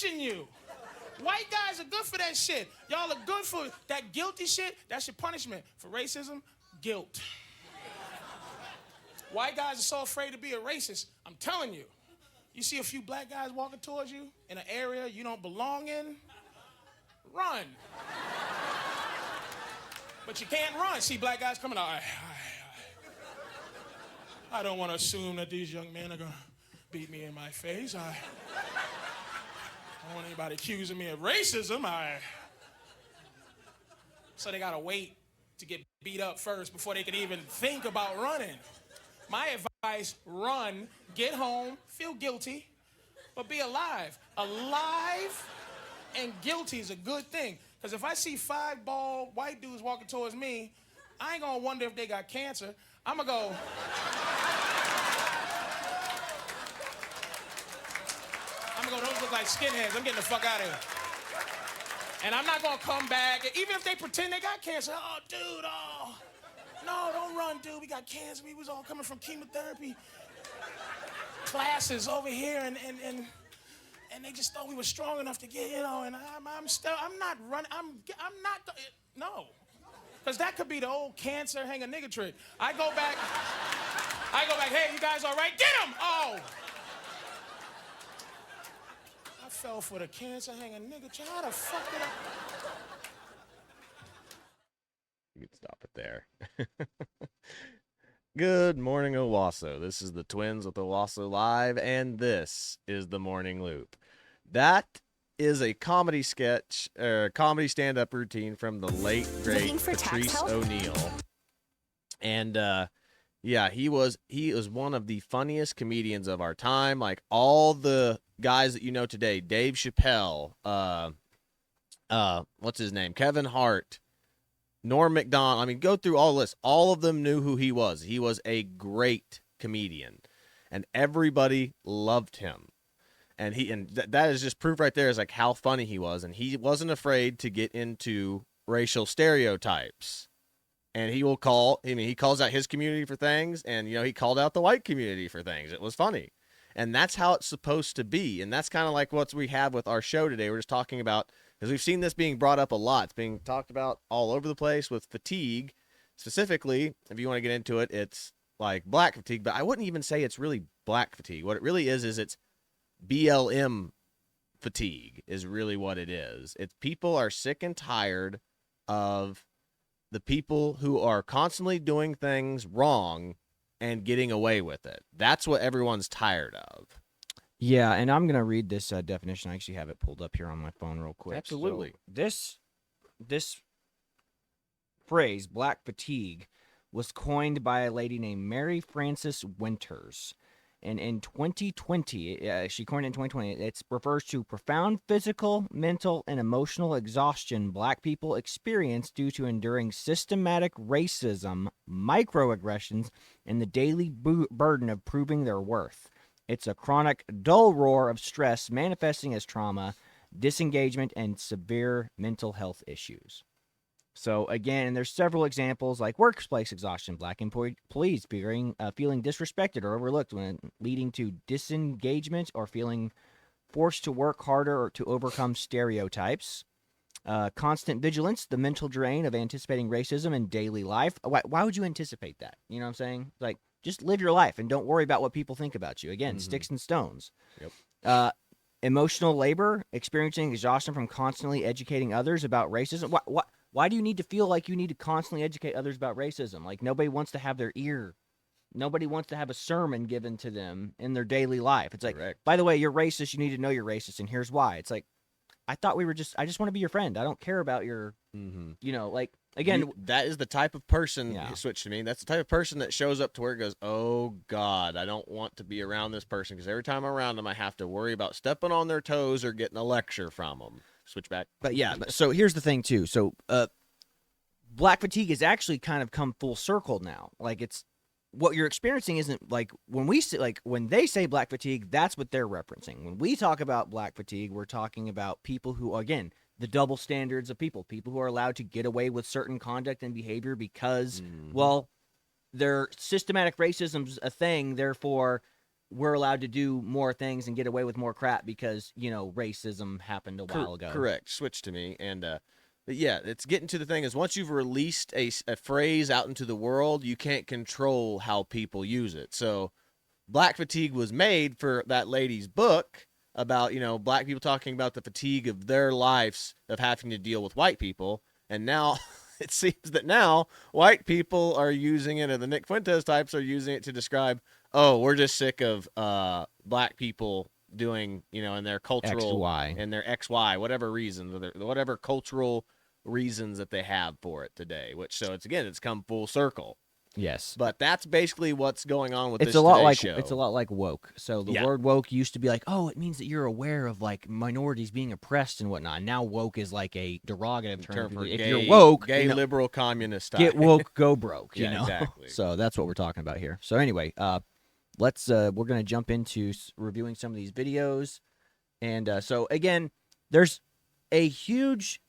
punishing you. White guys are good for that shit. Y'all are good for that guilty shit. That's your punishment. For racism, guilt. White guys are so afraid to be a racist. I'm telling you. You see a few black guys walking towards you in an area you don't belong in, run. But you can't run. See black guys coming out. I don't want to assume that these young men are going to beat me in my face. I don't want anybody accusing me of racism. So they got to wait to get beat up first before they can even think about running. My advice, run, get home, feel guilty, but be alive. Alive and guilty is a good thing. Because if I see 5 bald white dudes walking towards me, I ain't going to wonder if they got cancer. I'm going to go... those look like skinheads. I'm getting the fuck out of here. And I'm not gonna come back, even if they pretend they got cancer. Oh, dude, oh. No, don't run, dude. We got cancer. We was all coming from chemotherapy classes over here, and they just thought we were strong enough to get, and I'm not running. I'm not, no. Because that could be the old cancer hang a nigga trick. I go back, hey, you guys all right? Get him! Oh. I fell for the cancer hang a nigga trick. How the fuck did I? You can stop it there. Good morning, Owasso. This is the Twins with Owasso Live, and this is the Morning Loop. That is a comedy sketch, comedy stand-up routine from the late, great Patrice O'Neal. And, yeah, he is one of the funniest comedians of our time. Like, all the guys that you know today, Dave Chappelle, what's his name? Kevin Hart, Norm Macdonald. I mean, go through all this. All of them knew who he was. He was a great comedian, and everybody loved him. And that is just proof right there is like how funny he was. And he wasn't afraid to get into racial stereotypes. And he calls out his community for things, and, he called out the white community for things. It was funny. And that's how it's supposed to be. And that's kind of like what we have with our show today. We're just talking about, because we've seen this being brought up a lot. It's being talked about all over the place with fatigue. Specifically, if you want to get into it, it's like black fatigue. But I wouldn't even say it's really black fatigue. What it really is it's BLM fatigue is really what it is. It's people are sick and tired of the people who are constantly doing things wrong and getting away with it. That's what everyone's tired of. Yeah, and I'm going to read this definition. I actually have it pulled up here on my phone real quick. Absolutely. So this phrase, black fatigue, was coined by a lady named Mary Frances Winters. And in 2020, she coined it in 2020, it refers to profound physical, mental, and emotional exhaustion black people experience due to enduring systematic racism, microaggressions, and the daily burden of proving their worth. It's a chronic, dull roar of stress manifesting as trauma, disengagement, and severe mental health issues. So, again, there's several examples like workplace exhaustion, black employees feeling disrespected or overlooked, when leading to disengagement or feeling forced to work harder or to overcome stereotypes. Constant vigilance, the mental drain of anticipating racism in daily life. Why would you anticipate that? You know what I'm saying? Like, just live your life and don't worry about what people think about you. Again, sticks and stones. Yep. Emotional labor, experiencing exhaustion from constantly educating others about racism. Why do you need to feel like you need to constantly educate others about racism? Like, nobody wants to have nobody wants to have a sermon given to them in their daily life. It's like, Correct. By the way, you're racist. You need to know you're racist, and here's why. It's like, I just want to be your friend. I don't care about your, again. That is the type of person, Yeah. switch to me, that's the type of person that shows up to where it goes, oh, God, I don't want to be around this person, because every time I'm around them, I have to worry about stepping on their toes or getting a lecture from them. Switch back. But yeah, so here's the thing too. So black fatigue has actually kind of come full circle now. Like, it's what you're experiencing isn't like when they say black fatigue, that's what they're referencing. When we talk about black fatigue, we're talking about people who, again, the double standards of people who are allowed to get away with certain conduct and behavior because, well, their systematic racism's a thing. Therefore, we're allowed to do more things and get away with more crap because, racism happened a while ago. Correct. Switch to me. And but yeah, it's getting to the thing is once you've released a phrase out into the world, you can't control how people use it. So Black Fatigue was made for that lady's book about, black people talking about the fatigue of their lives of having to deal with white people. And now it seems that now white people are using it, or the Nick Fuentes types are using it to describe, oh, we're just sick of black people doing, in their cultural XY. and their XY, whatever reasons, whatever cultural reasons that they have for it today. It's come full circle. Yes. But that's basically what's going on with It's this a lot Today like show. It's a lot like woke. So the Yeah. word woke used to be like, oh, it means that you're aware of like minorities being oppressed and whatnot. Now woke is like a derogative term for if gay, you're woke, gay liberal communist type. get woke, go broke. Yeah, exactly. So that's what we're talking about here. So anyway, we're gonna jump into reviewing some of these videos, and so again, there's a huge.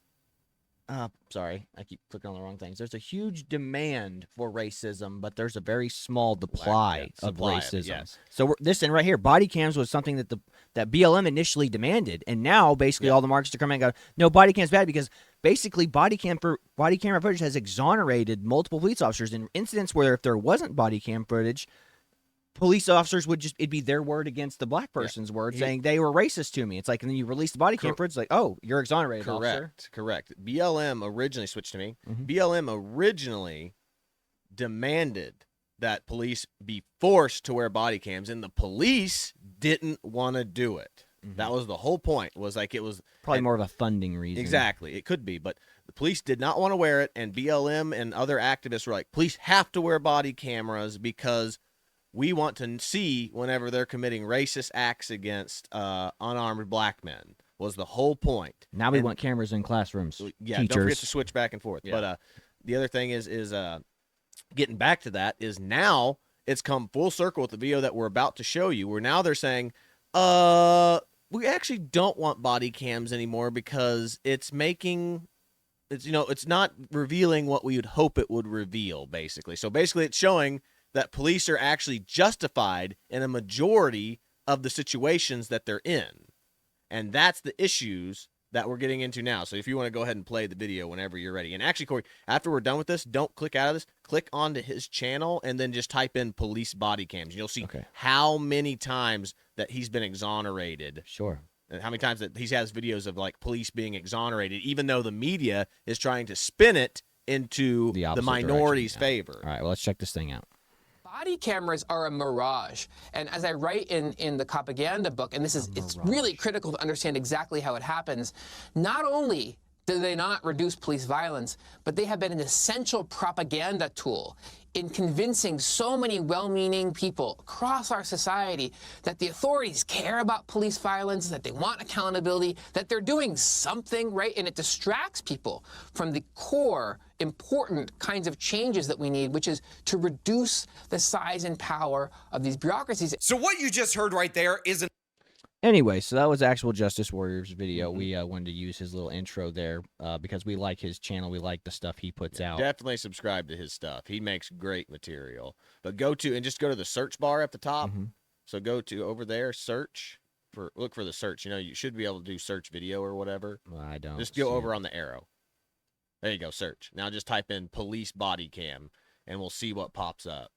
Sorry, I keep clicking on the wrong things. There's a huge demand for racism, but there's a very small supply of racism. Yes. So this and right here, body cams was something that BLM initially demanded, and now basically all the markets are coming and go, no, body cam's bad because basically body camera footage has exonerated multiple police officers in incidents where if there wasn't body cam footage, police officers it'd be their word against the black person's word, saying they were racist to me. It's like, and then you release the body cam footage, it's like, oh, you're exonerated, officer. Correct. BLM originally switched to me. Mm-hmm. BLM originally demanded that police be forced to wear body cams, and the police didn't want to do it. Mm-hmm. That was the whole point. Was like it was probably more of a funding reason. Exactly, it could be, but the police did not want to wear it, and BLM and other activists were like, police have to wear body cameras because we want to see whenever they're committing racist acts against unarmed black men, was the whole point. Now we want cameras in classrooms. Yeah, teachers. don't forget to switch back and forth. Yeah. But the other thing is getting back to that is now it's come full circle with the video that we're about to show you, where now they're saying, we actually don't want body cams anymore because it's not revealing what we would hope it would reveal, basically. So basically it's showing that police are actually justified in a majority of the situations that they're in. And that's the issues that we're getting into now. So if you want to go ahead and play the video whenever you're ready. And actually, Corey, after we're done with this, don't click out of this. Click onto his channel and then just type in police body cams. And you'll see how many times that he's been exonerated. Sure. And how many times that he has videos of like police being exonerated, even though the media is trying to spin it into the minority's favor. All right, well, let's check this thing out. Body cameras are a mirage. And as I write in the propaganda book, and it's really critical to understand exactly how it happens, not only do they not reduce police violence, but they have been an essential propaganda tool in convincing so many well-meaning people across our society that the authorities care about police violence, that they want accountability, that they're doing something right, and it distracts people from the core important kinds of changes that we need, which is to reduce the size and power of these bureaucracies. So what you just heard right there is an Anyway, so that was Actual Justice Warriors video. We wanted to use his little intro there because we like his channel. We like the stuff he puts out. Definitely subscribe to his stuff. He makes great just go to the search bar at the top. Mm-hmm. So go to over there, look for the search. You should be able to do search video or whatever. Well, I don't. Just go over on the arrow. There you go, search. Now just type in police body cam and we'll see what pops up.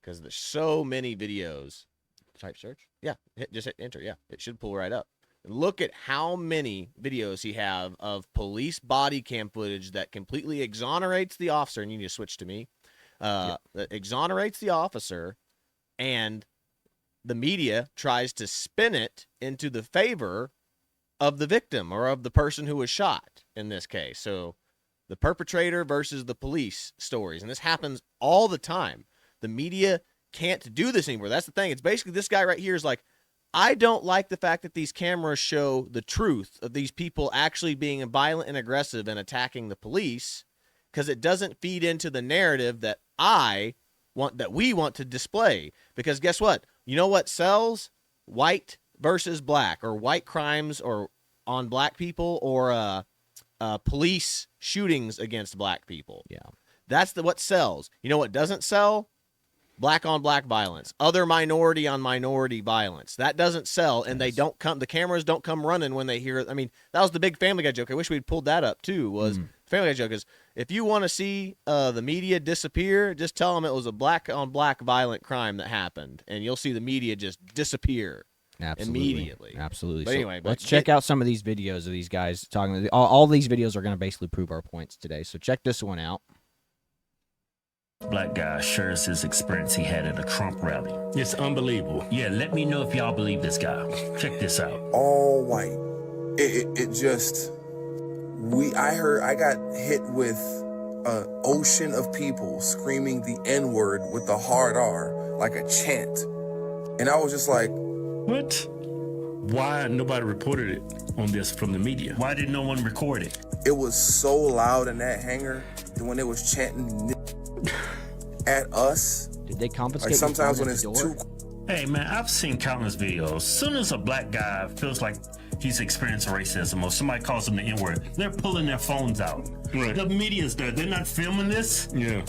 Because there's so many videos. Type search. Yeah, just hit enter. Yeah, it should pull right up. Look at how many videos he have of police body cam footage that completely exonerates the officer. And you need to switch to me. That exonerates the officer, and the media tries to spin it into the favor of the victim or of the person who was shot in this case. So the perpetrator versus the police stories. And this happens all the time. The media can't do this anymore. That's the thing. It's basically this guy right here is like, I don't like the fact that these cameras show the truth of these people actually being violent and aggressive and attacking the police, because it doesn't feed into the narrative that we want to display. Because guess what? You know what sells? White versus black, or white crimes or on black people, or police shootings against black people. Yeah. That's what sells. You know what doesn't sell? black on black violence, other minority on minority violence. That doesn't sell, and they don't come. The cameras don't come running when they hear. I mean, that was the big Family Guy joke. I wish we'd pulled that up too. Was Family Guy joke is if you want to see the media disappear, just tell them it was a black on black violent crime that happened, and you'll see the media just disappear. Absolutely. Immediately. Absolutely. But anyway, let's check out some of these videos of these guys talking. All these videos are going to basically prove our points today. So check this one out. Black guy shares his experience he had at a Trump rally. It's unbelievable. Yeah, let me know if y'all believe this guy. Check this out. All white. It just, I got hit with an ocean of people screaming the N-word with the hard R, like a chant. And I was just like, What? Why nobody reported it on this from the media? Why did no one record it? it was so loud in that hangar that when they was chanting at us, Did they confiscate? like sometimes your when phone it's at the door? too Hey man, I've seen countless videos. As soon as a black guy feels like he's experiencing racism or somebody calls him the N-word, they're pulling their phones out. Right. The media's there. They're not filming this. Yeah.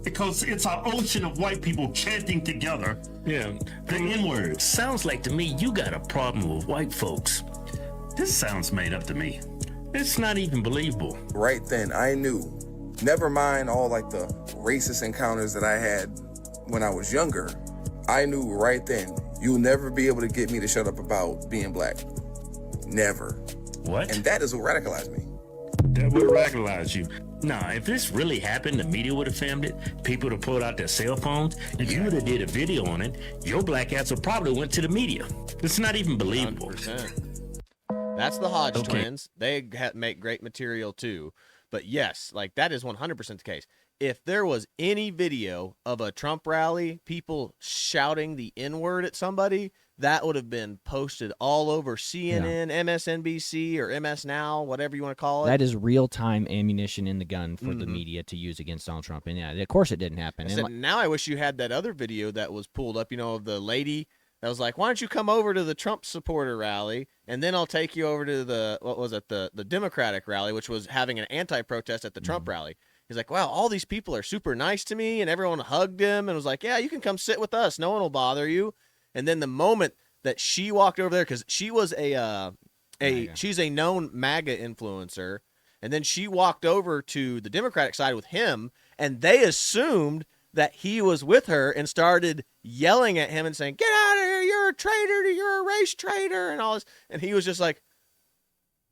Because it's an ocean of white people chanting together Yeah. the N-word. Sounds like to me you got a problem with white folks. This sounds made up to me. It's not even believable. right then, I knew, never mind all like the racist encounters that I had when I was younger, I knew right then, you'll never be able to get me to shut up about being black. Never. What? And that is what radicalized me. That would radicalize you. Nah, if this really happened, the media would have filmed it. People would have pulled out their cell phones. If you would have did a video on it, your black ass would probably went to the media. It's not even believable. 100%. That's the Hodge Okay. twins. They make great material too. But yes, like that is 100% the case. If there was any video of a Trump rally, people shouting the N-word at somebody, that would have been posted all over CNN, MSNBC, or MS Now, whatever you want to call it. That is real-time ammunition in the gun for the media to use against Donald Trump. And yeah, of course it didn't happen. And So now I wish you had that other video that was pulled up, of the lady that was like, why don't you come over to the Trump supporter rally, and then I'll take you over to the Democratic rally, which was having an anti-protest at the Trump rally. He's like, wow, all these people are super nice to me, and everyone hugged him and was like, yeah, you can come sit with us. No one will bother you. And then the moment that she walked over there, because she was she's a known MAGA influencer, and then she walked over to the Democratic side with him, and they assumed that he was with her and started yelling at him and saying, get out of here, you're a traitor, you're a race traitor, and all this. And he was just like,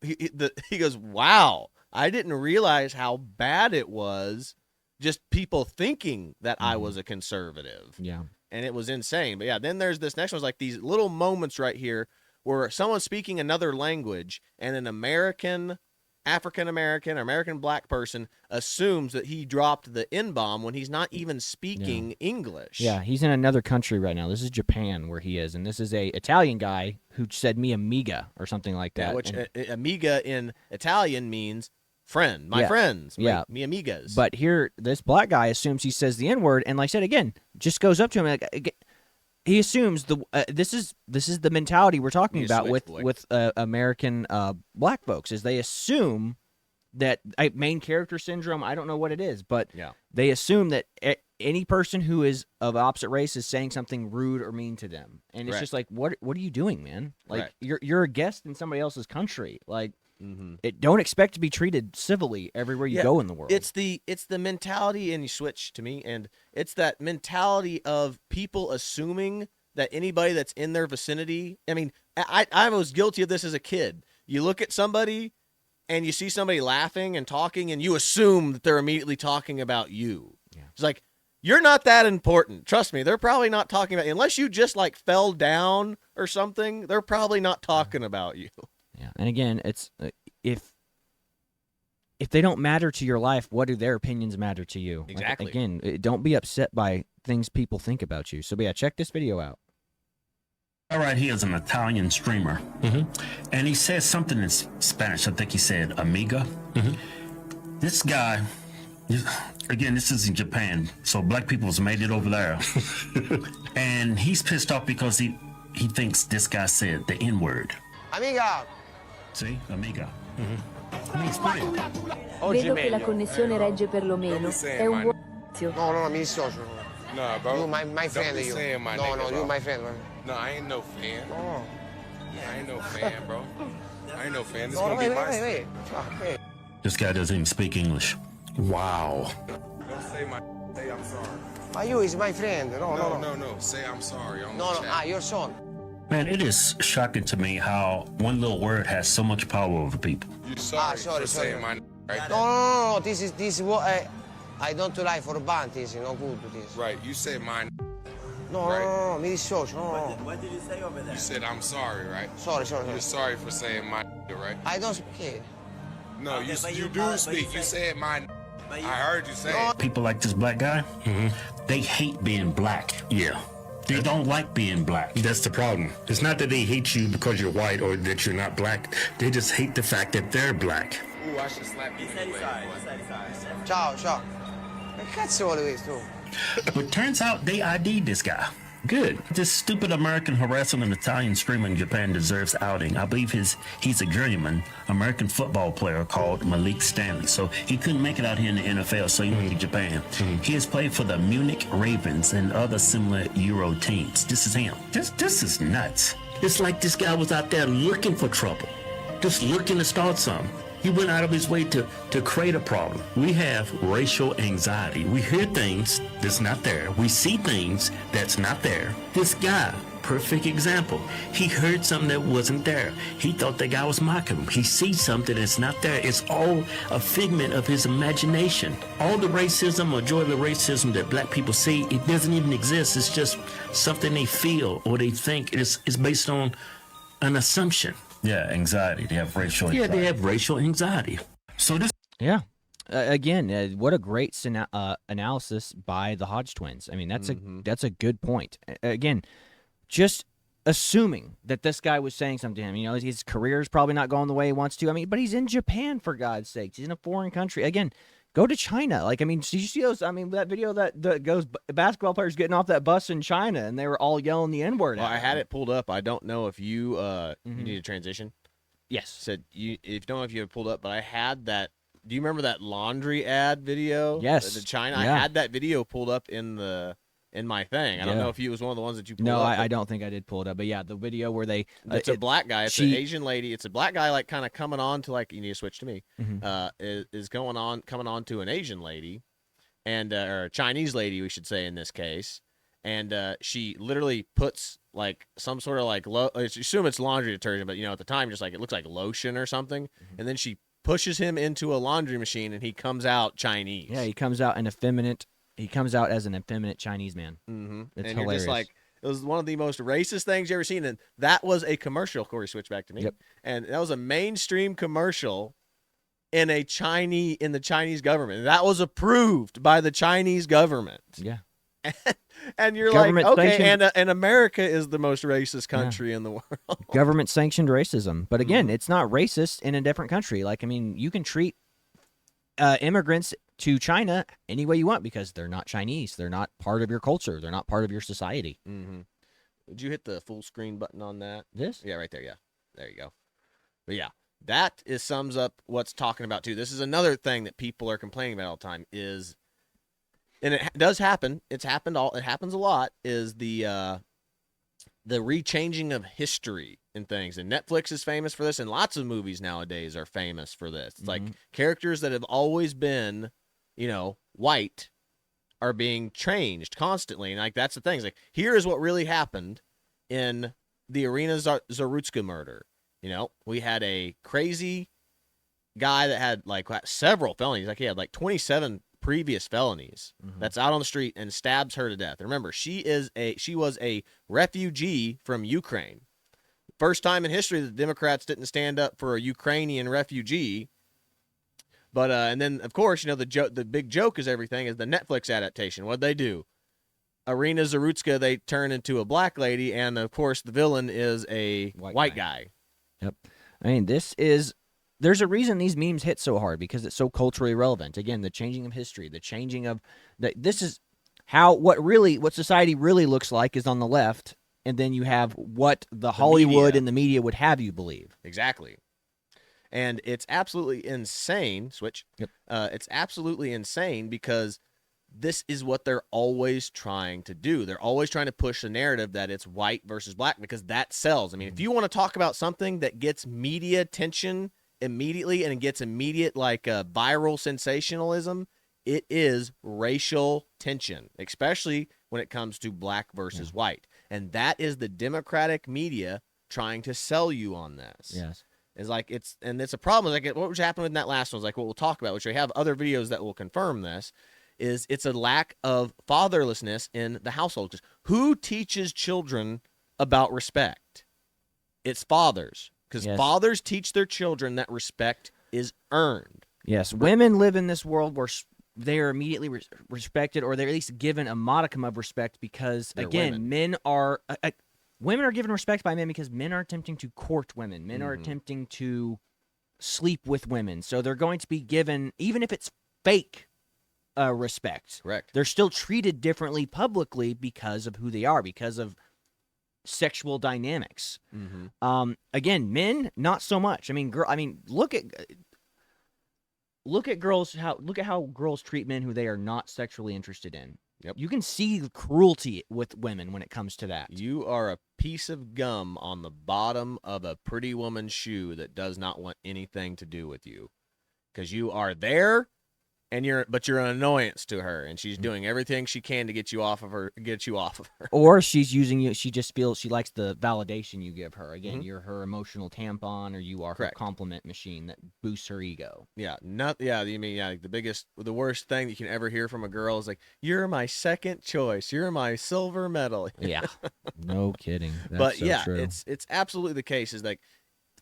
he goes, wow, I didn't realize how bad it was just people thinking that I was a conservative. yeah. And it was insane. But yeah, then there's this next one's like these little moments right here where someone's speaking another language and an African-American or American black person assumes that he dropped the N-bomb when he's not even speaking English. Yeah, he's in another country right now. This is Japan where he is, and this is a Italian guy who said "mi amiga" or something like that. Yeah, which and, amiga in Italian means friend, my friends, mi amigas. But here, this black guy assumes he says the N-word, and like I said again, just goes up to him like he assumes this is the mentality we're talking about with American black folks is they assume that main character syndrome. I don't know what it is, but they assume that any person who is of opposite race is saying something rude or mean to them, and it's just like, what are you doing, man? Like you're a guest in somebody else's country, like. Don't expect to be treated civilly everywhere you go in the world. It's the mentality, and you switch to me, and it's that mentality of people assuming that anybody that's in their vicinity. I mean, I was guilty of this as a kid. You look at somebody, and you see somebody laughing and talking, and you assume that they're immediately talking about you. Yeah. It's like, you're not that important. Trust me, they're probably not talking about you. Unless you just like fell down or something, they're probably not talking about you. Yeah, and again, it's if they don't matter to your life, what do their opinions matter to you? Exactly. Like, again, don't be upset by things people think about you. So, yeah, check this video out. All right, he is an Italian streamer, and he says something in Spanish. I think he said "amiga." This guy, again, this is in Japan, so black people has made it over there, and he's pissed off because he thinks this guy said the N-word. Amiga. See, amiga. Let me explain. Vedo che la connessione regge perlomeno. È un buon inizio. No, mi dissocio. Nah, bro. You my Don't friend. be You. saying my No, nigga, no, bro. you my friend. Bro. No, I ain't no fan. No. I ain't no fan, bro. I ain't no fan. This No, gonna wait, be my wait. Okay. This guy doesn't even speak English. Wow. Don't say my. Say I'm sorry. But you is my friend. No. Say I'm sorry. On the No, chat. your son. Man, it is shocking to me how one little word has so much power over people. You sorry, sorry. for saying my right? No. This is what I don't like for band. This no good. This. Right. You said mine. No. Mi dissocio. No. What did you say over there? You said I'm sorry, right? Sorry. You're sorry for saying my right? I don't speak. No, Okay, but you you do but speak. you You say- said my. But you- I heard you say No. it. People like this black guy, they hate being black. Yeah. They don't like being black. That's the problem. It's not that they hate you because you're white or that you're not black. They just hate the fact that they're black. Ooh, I should slap you. He said he's anyway, sorry. boy. He said he's sorry. Ciao. Che cazzo vuole questo? But turns out they ID'd this guy. Good. This stupid American harassing an Italian streamer in Japan deserves outing. I believe he's a journeyman American football player called Malik Stanley. So he couldn't make it out here in the NFL, so he went to Japan. He has played for the Munich Ravens and other similar Euro teams. This is him. This is nuts. It's like this guy was out there looking for trouble, just looking to start something. He went out of his way to create a problem. We have racial anxiety. We hear things that's not there. We see things that's not there. This guy, perfect example. He heard something that wasn't there. He thought that guy was mocking him. He sees something that's not there. It's all a figment of his imagination. All the racism or joy of the racism that black people see, it doesn't even exist. It's just something they feel or they think. It's based on an assumption. Yeah, anxiety. They have racial anxiety. Yeah, they have racial anxiety. So this. Yeah. Again, what a great analysis by the Hodge twins. I mean, that's a good point. Again, just assuming that this guy was saying something to him. You know, his career is probably not going the way he wants to. I mean, but he's in Japan, for God's sakes. He's in a foreign country. Again, go to China. Like, I mean, did you see those? I mean, that video that goes basketball players getting off that bus in China, and they were all yelling the N-word. Well, at I him. had it pulled up. I don't know if you you need a transition. Yes. Said you if don't know if you have pulled up, but I had that. Do you remember that laundry ad video? Yes. The China. Yeah. I had that video pulled up in my thing. I don't Yeah. know if it was one of the ones that you pulled No, up. I don't think I did pull it up. But yeah, the video where they It's a black guy. It's she- an Asian lady. It's a black guy, like kind of coming on to like you need to switch to me. Mhm. Is coming on to an Asian lady, and or a Chinese lady, we should say in this case, and she literally puts like some sort of like I assume it's laundry detergent, but you know at the time just like it looks like lotion or something, and then she pushes him into a laundry machine, and he comes out Chinese. Yeah, he comes out He comes out as an effeminate Chinese man. Mm-hmm. It's and hilarious. you're just like, it was one of the most racist things you ever seen, and that was a commercial. Corey, switch back to me. Yep. And that was a mainstream commercial in the Chinese government. That was approved by the Chinese government. Yeah. And you're Government like, okay, sanctioned- and America is the most racist country in the world. Government sanctioned racism. But Mm-hmm. again, it's not racist in a different country. Like, I mean, you can treat immigrants to China any way you want because they're not Chinese. They're not part of your culture. They're not part of your society. Mm-hmm. Would you hit the full screen button on that? This? Yeah, right there. Yeah. There you go. But yeah, that sums up what's talking about too. This is another thing that people are complaining about all the time is, and it does happen. It happens a lot. Is the rechanging of history and things. And Netflix is famous for this, and lots of movies nowadays are famous for this. It's like characters that have always been, white are being changed constantly. And like that's the thing. It's like, here is what really happened in the Irina Zarutska murder. We had a crazy guy that had like several felonies. Like he had like 27 previous felonies. That's out on the street and stabs her to death. And remember, she was a refugee from Ukraine. First time in history that the Democrats didn't stand up for a Ukrainian refugee. But and then of course, the big joke is everything is the Netflix adaptation. What'd they do? Irina Zarutska, they turn into a black lady, and of course the villain is a white guy. Yep. I mean, there's a reason these memes hit so hard because it's so culturally relevant. Again, the changing of history, the changing of this is how what society really looks like is on the left, and then you have what the Hollywood media. and the media would have you believe. Exactly. And it's absolutely insane. Switch. Yep. It's absolutely insane because this is what they're always trying to do. They're always trying to push the narrative that it's white versus black because that sells. I mean, if you want to talk about something that gets media attention immediately and it gets immediate viral sensationalism, it is racial tension, especially when it comes to black versus white. And that is the Democratic media trying to sell you on this. Yes. It's a problem. Like what was happening in that last one is like what we'll talk about, which we have other videos that will confirm this, is it's a lack of fatherlessness in the household. 'Cause who teaches children about respect? It's fathers. Because fathers teach their children that respect is earned. Yes, women live in this world where they are immediately respected, or they're at least given a modicum of respect because, again, men are women are given respect by men because men are attempting to court women. Men are attempting to sleep with women. So they're going to be given, even if it's fake respect. Correct. They're still treated differently publicly because of who they are, because of sexual dynamics. Again, men, not so much. I mean, look at girls. Look at how girls treat men who they are not sexually interested in. Yep. You can see the cruelty with women when it comes to that. You are a piece of gum on the bottom of a pretty woman's shoe that does not want anything to do with you, because you are there, and you're an annoyance to her, and she's doing everything she can to get you off of her. Or she's using you. She just feels she likes the validation you give her. Again, you're her emotional tampon, or you are her compliment machine that boosts her ego. Yeah, the worst thing that you can ever hear from a girl is like, "You're my second choice. You're my silver medal." Yeah, no kidding. That's but so yeah, true. it's absolutely the case. Is like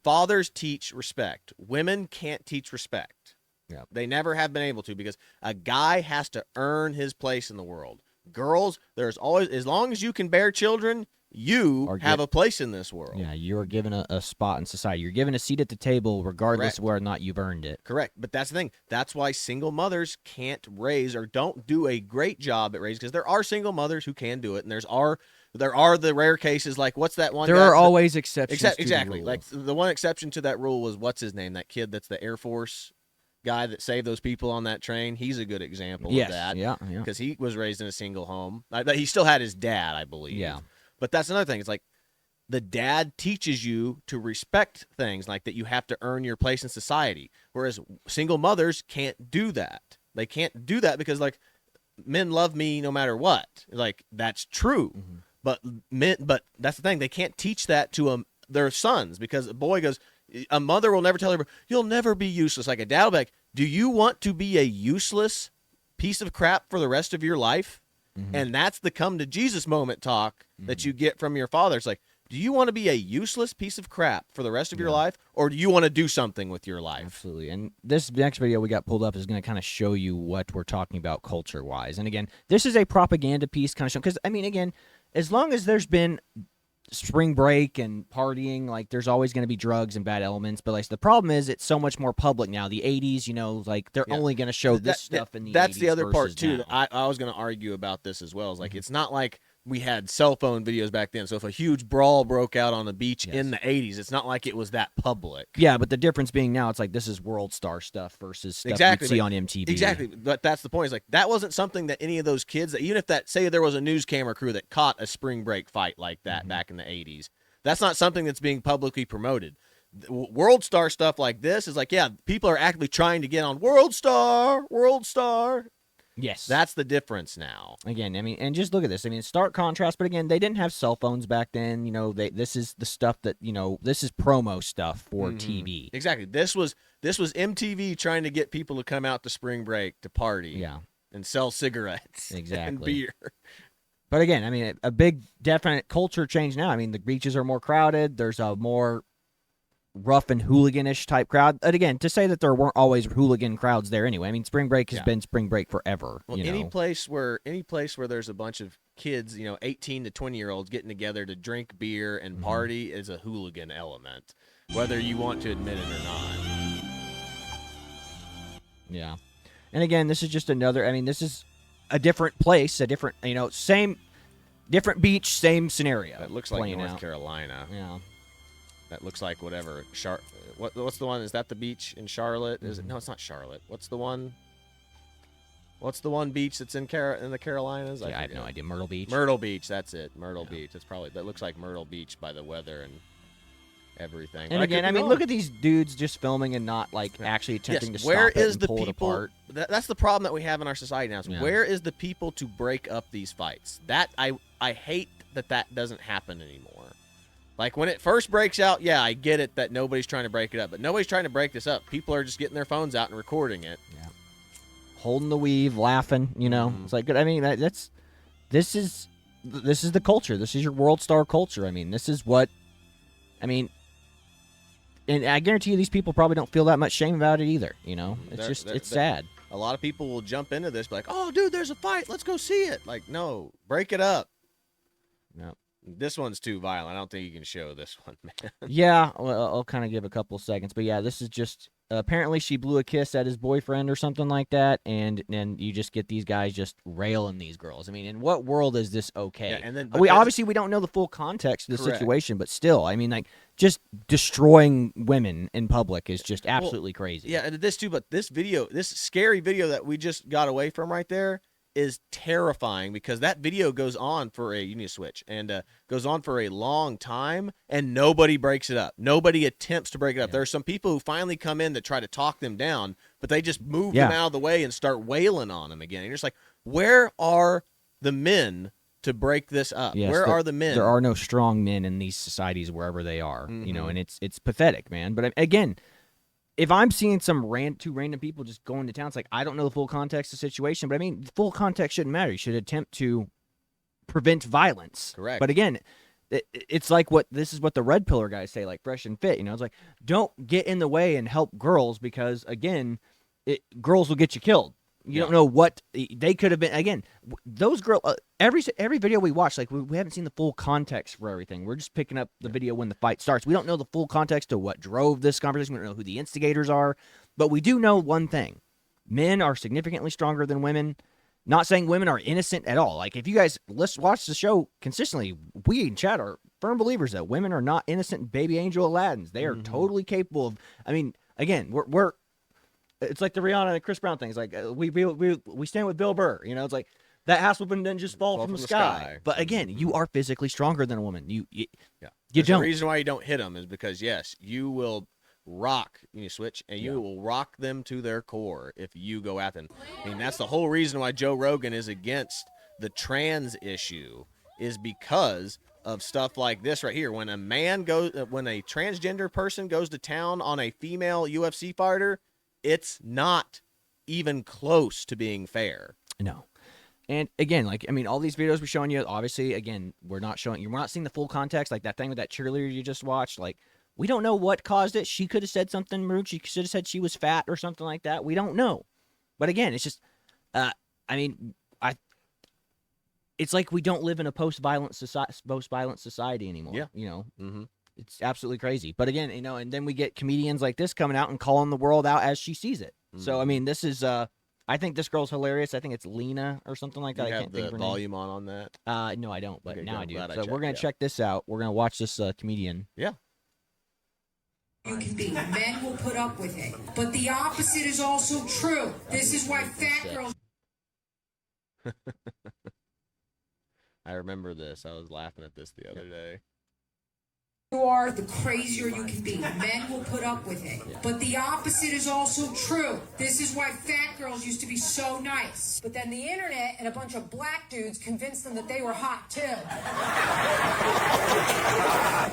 fathers teach respect. Women can't teach respect. Yeah. They never have been able to, because a guy has to earn his place in the world. Girls, there's always, as long as you can bear children, you have a place in this world. Yeah, you're given a spot in society. You're given a seat at the table regardless of whether or not you've earned it. Correct. But that's the thing. That's why single mothers can't raise, or don't do a great job at raising, because there are single mothers who can do it, and there are the rare cases, like what's that one? There are always exceptions. Exactly. Like the one exception to that rule was, what's his name? That kid that's the Air Force guy that saved those people on that train. He's a good example of that. Yeah. Because he was raised in a single home. He still had his dad, I believe. Yeah. But that's another thing. It's like the dad teaches you to respect things, like that you have to earn your place in society. Whereas single mothers can't do that. They can't do that because, like, men love me no matter what. Like, that's true. But that's the thing. They can't teach that to their sons, because a boy goes, a mother will never tell her, "You'll never be useless." Like a dad will be like, "Do you want to be a useless piece of crap for the rest of your life?" And that's the come to Jesus moment talk that you get from your father. It's like, do you want to be a useless piece of crap for the rest of your life, or do you want to do something with your life? Absolutely. And this next video we got pulled up is going to kind of show you what we're talking about culture-wise. And again, this is a propaganda piece kind of show, because, I mean, again, as long as there's been spring break and partying, like, there's always going to be drugs and bad elements, but like the problem is it's so much more public now. The 80s, like they're only going to show this stuff in the 80s. That's the other part too. Now. I was going to argue about this as well. Is like, it's not like we had cell phone videos back then. So if a huge brawl broke out on the beach in the 80s, it's not like it was that public. Yeah, but the difference being now, it's like this is world star stuff versus stuff you see on MTV. Exactly, but that's the point. Is like, that wasn't something that any of those kids, that even if that, say there was a news camera crew that caught a spring break fight like that back in the 80s, that's not something that's being publicly promoted. World star stuff like this is like, yeah, people are actively trying to get on World Star. Yes. That's the difference now. Again, I mean, and just look at this. I mean, stark contrast, but again, they didn't have cell phones back then. This is the stuff that, this is promo stuff for TV. Exactly. This was MTV trying to get people to come out to spring break to party. Yeah. And sell cigarettes. Exactly. And beer. But again, I mean, a big definite culture change now. I mean, the beaches are more crowded. There's a more rough and hooliganish type crowd. And again, to say that there weren't always hooligan crowds there anyway. I mean, spring break has been spring break forever. Well, any place where there's a bunch of kids, 18 to 20-year-olds getting together to drink beer and party is a hooligan element, whether you want to admit it or not. Yeah. And again, this is just this is a different place, a different, same, different beach, same scenario. That looks like North Carolina. Yeah. That looks like whatever. What's the one? Is that the beach in Charlotte? Is it? No, it's not Charlotte. What's the one? What's the one beach that's in the Carolinas? I have no idea. Myrtle Beach. Myrtle Beach. That's it. Myrtle Beach. That looks like Myrtle Beach by the weather and everything. And again, I mean, look at these dudes just filming and not like actually attempting to stop it and pull it apart. That's the problem that we have in our society now. Is where is the people to break up these fights? That I hate that doesn't happen anymore. Like when it first breaks out, yeah, I get it that nobody's trying to break it up, but nobody's trying to break this up. People are just getting their phones out and recording it. Yeah. Holding the weave, laughing, It's like good. I mean, this is the culture. This is your world star culture. I mean, this is what and I guarantee you these people probably don't feel that much shame about it either, It's sad. A lot of people will jump into this like, "Oh, dude, there's a fight. Let's go see it." Like, no, break it up. No. This one's too violent. I don't think you can show this one, man. Yeah, well, I'll kind of give a couple seconds. But yeah, this is just apparently she blew a kiss at his boyfriend or something like that, and then you just get these guys just railing these girls. I mean, in what world is this okay? Yeah, and then we don't know the full context of the Correct. situation, but still, I mean, like just destroying women in public is just absolutely crazy. Yeah, and this too, but this scary video that we just got away from right there is terrifying because that video goes on for you need to switch and goes on for a long time and nobody breaks it up. Nobody attempts to break it up. There are some people who finally come in to try to talk them down, but they just move them out of the way and start wailing on them again. And you're just like, where are the men to break this up? Yes, where are the men? There are no strong men in these societies wherever they are, and it's pathetic, man. But again, if I'm seeing two random people just going to town, it's like I don't know the full context of the situation, but I mean, the full context shouldn't matter. You should attempt to prevent violence. Correct. But again, it's like this is what the red pillar guys say, like fresh and fit. It's like don't get in the way and help girls because again, girls will get you killed. You don't know what they could have been. Again, those girls. Every video we watch, like we haven't seen the full context for everything. We're just picking up the video when the fight starts. We don't know the full context of what drove this conversation. We don't know who the instigators are, but we do know one thing: men are significantly stronger than women. Not saying women are innocent at all. Like if you guys watch the show consistently, we in chat are firm believers that women are not innocent baby angel Aladdins. They are totally capable of. I mean, again, we're. It's like the Rihanna and Chris Brown thing. It's like we stand with Bill Burr. It's like that ass whooping didn't just fall from the sky. But again, you are physically stronger than a woman. You don't. The reason why you don't hit them is because yes, you will rock. You switch and you will rock them to their core if you go at them. I mean, that's the whole reason why Joe Rogan is against the trans issue is because of stuff like this right here. When a transgender person goes to town on a female UFC fighter. It's not even close to being fair. No. And again, all these videos we're showing you, obviously, again, we're not seeing the full context. Like that thing with that cheerleader you just watched. Like, we don't know what caused it. She could have said something rude. She should have said she was fat or something like that. We don't know. But again, it's just, it's like we don't live in a post-violent society anymore. Yeah. It's absolutely crazy. But again, and then we get comedians like this coming out and calling the world out as she sees it. So, I mean, this is, I think this girl's hilarious. I think it's Lena or something like that. You I have can't think of the her volume on that? No, I don't, but Okay, now good. I I'm do. glad I So we're going to check this out. We're going to watch this comedian. Yeah. You can be. Men will put up with it. But the opposite is also true. This is why fat girls... I remember this. I was laughing at this the other day. You are, the crazier you can be. Men will put up with it. But the opposite is also true. This is why fat girls used to be so nice. But then the internet and a bunch of black dudes convinced them that they were hot too.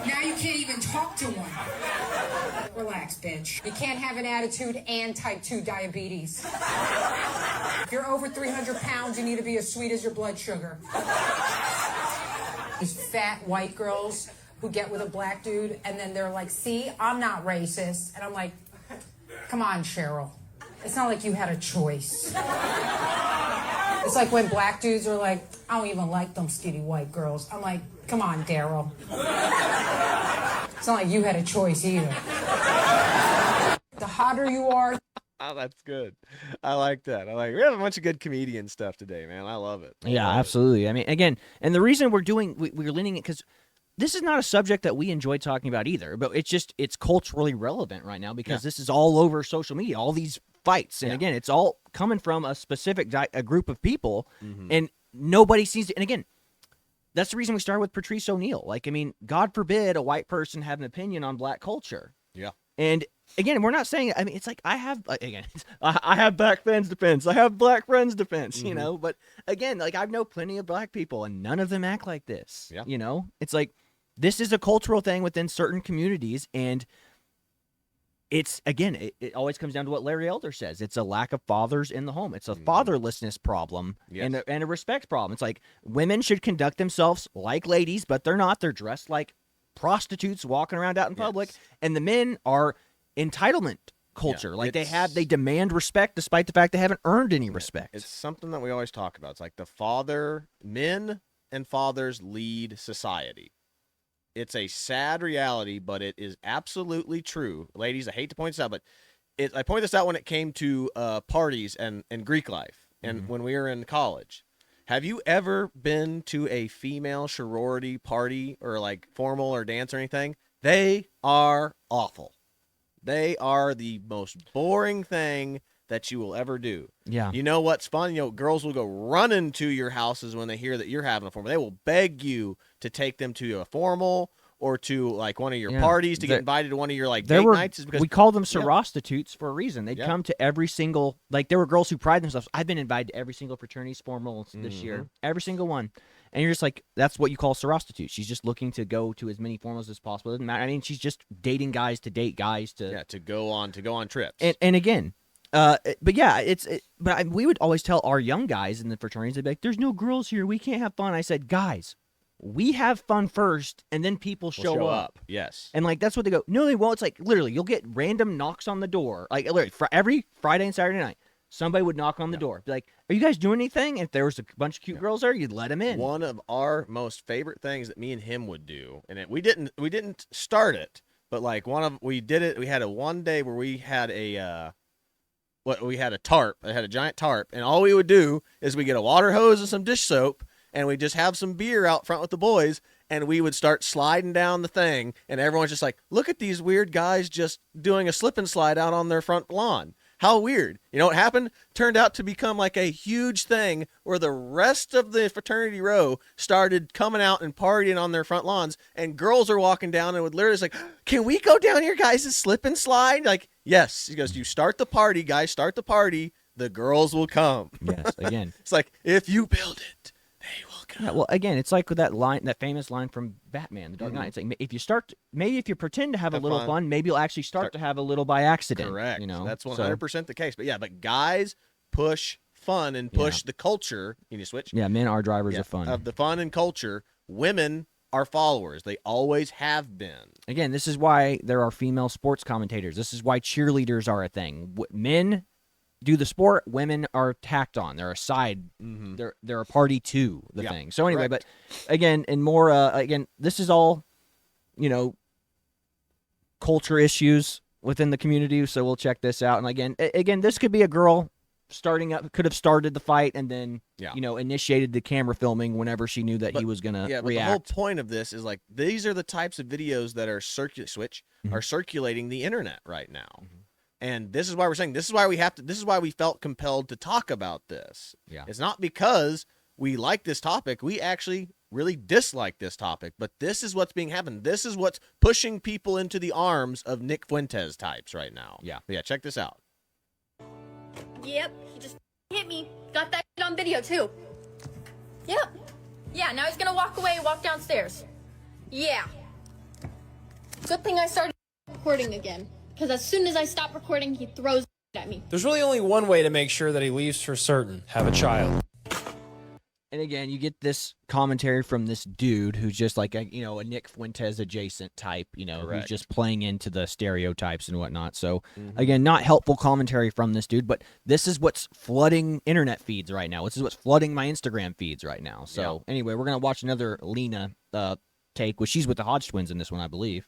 Now you can't even talk to one. Relax, bitch. You can't have an attitude and type 2 diabetes. If you're over 300 pounds, you need to be as sweet as your blood sugar. These fat white girls who get with a black dude, and then they're like, see, I'm not racist. And I'm like, come on, Cheryl. It's not like you had a choice. It's like when black dudes are like, I don't even like them skinny white girls. I'm like, come on, Daryl. It's not like you had a choice either. The hotter you are... Oh, that's good. I like that. We have a bunch of good comedian stuff today, man. I love it. Yeah, absolutely. I mean, again, and the reason we're leaning it, because this is not a subject that we enjoy talking about either, but it's culturally relevant right now because this is all over social media. All these fights. And again, it's all coming from a specific a group of people, and nobody sees it. And again, that's the reason we started with Patrice O'Neal. Like, I mean, God forbid a white person have an opinion on black culture. Yeah. And again, we're not saying, I mean, it's like I have black fans defense. I have black friends defense, you know. But again, like, I know plenty of black people and none of them act like this. Yeah. You know, it's like this is a cultural thing within certain communities. And it's, again, it always comes down to what Larry Elder says. It's a lack of fathers in the home. It's a fatherlessness problem and a respect problem. It's like women should conduct themselves like ladies, but they're not. They're dressed like prostitutes walking around out in public, and the men are entitlement culture. Like they demand respect despite the fact they haven't earned any respect. It's something that we always talk about. It's like men and fathers lead society. It's a sad reality, but it is absolutely true. Ladies, I hate to point this out, but I point this out when it came to parties and Greek life and when we were in college. Have you ever been to a female sorority party or like formal or dance or anything? They are awful. They are the most boring thing that you will ever do. Yeah. You know what's fun? You know, girls will go running to your houses when they hear that you're having a formal. They will beg you to take them to a formal or to like one of your parties, to get invited to one of your like date nights. Is because we call them sorostitutes for a reason. They'd come to every single, like there were girls who pride themselves. I've been invited to every single fraternity's formal this year, every single one. And you're just like, that's what you call sorostitute. She's just looking to go to as many formals as possible. It doesn't matter. I mean, she's just dating guys to date guys to go on trips. And again, but yeah, we would always tell our young guys in the fraternities, they'd be like, "There's no girls here. We can't have fun." I said, "Guys, we have fun first, and then people show up." Yes. And like that's what they go. No, they won't. It's like literally, you'll get random knocks on the door. Like literally, every Friday and Saturday night, somebody would knock on the door. Be like, "Are you guys doing anything?" And if there was a bunch of cute girls there, you'd let them in. One of our most favorite things that me and him would do, and we didn't start it, but like we did it. We had a one day where we had we had a tarp. I had a giant tarp, and all we would do is we get a water hose and some dish soap, and we just have some beer out front with the boys, and we would start sliding down the thing, and everyone's just like, "Look at these weird guys just doing a slip and slide out on their front lawn. How weird." You know what happened? Turned out to become like a huge thing where the rest of the fraternity row started coming out and partying on their front lawns, and girls are walking down and would literally like, "Can we go down here, guys, and slip and slide?" Like, yes. He goes, "You start the party, guys, start the party. The girls will come." Yes, again. It's like, if you build it, they will come. Yeah, well, again, it's like with that famous line from Batman, The Dark Knight. It's like if you pretend to have a little fun, maybe you'll actually start to have a little by accident. Correct. You know, that's 100% the case. But yeah, but guys push fun and push the culture. Can you switch? Yeah, men are drivers of fun. Of the fun and culture. Women are followers. They always have been. Again, this is why there are female sports commentators. This is why cheerleaders are a thing. Men do the sport, women are tacked on. They're a side. They're a party to the thing. So anyway, but again, and more. Again, this is all, culture issues within the community. So we'll check this out. And again, this could be a girl starting up. Could have started the fight and then initiated the camera filming whenever she knew that he was gonna react. But the whole point of this is like these are the types of videos that are circulating the internet right now. And this is why we're saying this is why we felt compelled to talk about this. Yeah. It's not because we like this topic. We actually really dislike this topic, but this is what's being happened. This is what's pushing people into the arms of Nick Fuentes types right now. Yeah. But yeah, check this out. Yep, he just hit me. Got that on video too. Yep. Yeah, now he's gonna walk away and walk downstairs. Yeah. Good thing I started recording again. Because as soon as I stop recording, he throws at me. There's really only one way to make sure that he leaves for certain. Have a child. And again, you get this commentary from this dude who's just like a Nick Fuentes adjacent type, who's just playing into the stereotypes and whatnot. So again, not helpful commentary from this dude, but this is what's flooding internet feeds right now. This is what's flooding my Instagram feeds right now. So anyway, we're going to watch another Lena take, which she's with the Hodge twins in this one, I believe.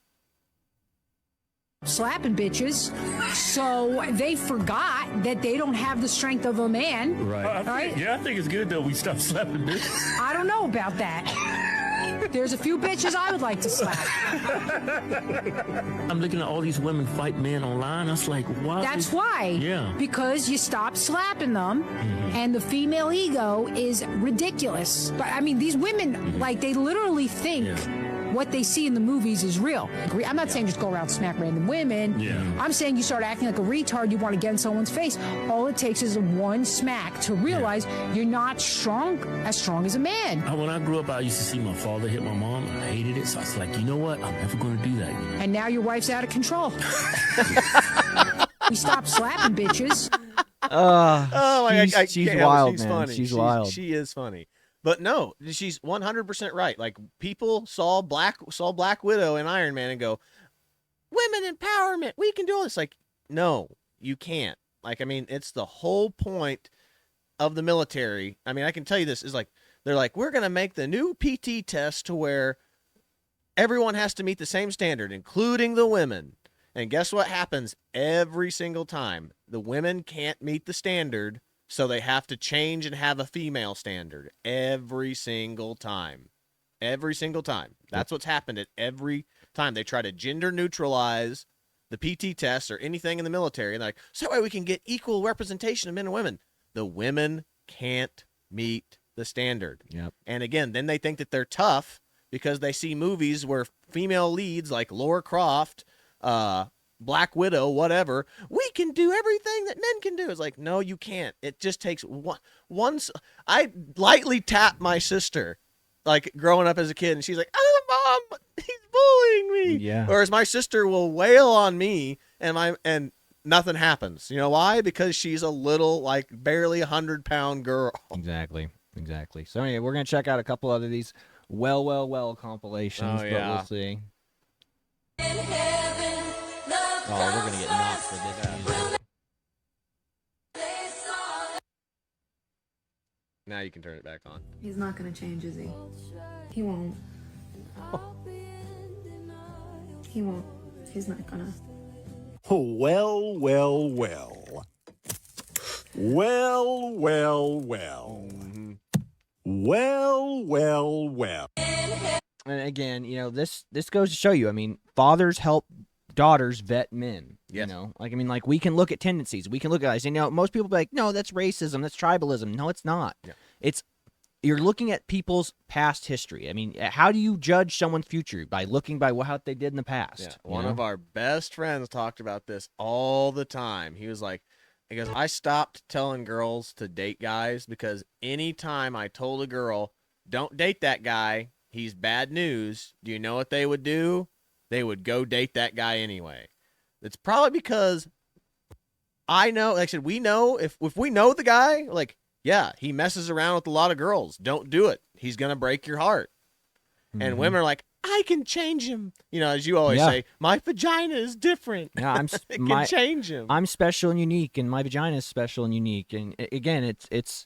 Slapping bitches, so they forgot that they don't have the strength of a man. Right. Right? Yeah, I think it's good that we stop slapping bitches. I don't know about that. There's a few bitches I would like to slap. I'm looking at all these women fight men online. I was like, why? That's why. Yeah. Because you stop slapping them, and the female ego is ridiculous. But I mean, these women, like, they literally think what they see in the movies is real. I'm not saying just go around smack random women. Yeah. I'm saying you start acting like a retard, you want to get in someone's face. All it takes is one smack to realize you're not strong as a man. When I grew up, I used to see my father hit my mom. I hated it. So I was like, you know what? I'm never going to do that. And now your wife's out of control. We stop slapping bitches. She's wild, she's man. funny. She's wild. She is funny. But no, she's 100% right. Like, people saw Black Widow and Iron Man and go, women empowerment, we can do all this. Like, no, you can't. Like, I mean, it's the whole point of the military. I mean, I can tell you this is like, they're like, we're going to make the new PT test to where everyone has to meet the same standard, including the women. And guess what happens every single time? The women can't meet the standard, so they have to change and have a female standard every single time. Every single time. That's what's happened at every time. They try to gender neutralize the PT test or anything in the military. And they're like, so that way we can get equal representation of men and women. The women can't meet the standard. Yep. And again, then they think that they're tough because they see movies where female leads like Laura Croft, Black Widow, whatever, we can do everything that men can do. It's like, no, you can't. It just takes one. I lightly tapped my sister, like, growing up as a kid, and she's like, oh, Mom, he's bullying me. Yeah. Whereas my sister will wail on me, and nothing happens. You know why? Because she's a little, like, barely 100-pound girl. Exactly. So anyway, we're going to check out a couple other these well compilations, but we'll see. Oh, we're going to get knocked for this. Now you can turn it back on. He's not going to change, is he? He won't. He won't. He's not going to. Well. And again, you know, this goes to show you, I mean, fathers help daughters vet men. Yes. You know, like, I mean, like, we can look at tendencies. We can look at guys. You know, most people be like, no, that's racism. That's tribalism. No, it's not. Yeah. You're looking at people's past history. I mean, how do you judge someone's future? By looking by what they did in the past. Yeah. One of our best friends talked about this all the time. He was like, he goes, I stopped telling girls to date guys because anytime I told a girl, don't date that guy, he's bad news, do you know what they would do? They would go date that guy anyway. It's probably because I know, like I said, we know, if we know the guy, like, yeah, he messes around with a lot of girls. Don't do it. He's going to break your heart. And women are like, I can change him. You know, as you always say, my vagina is different. Yeah, it can change him. I'm special and unique, and my vagina is special and unique. And again, it's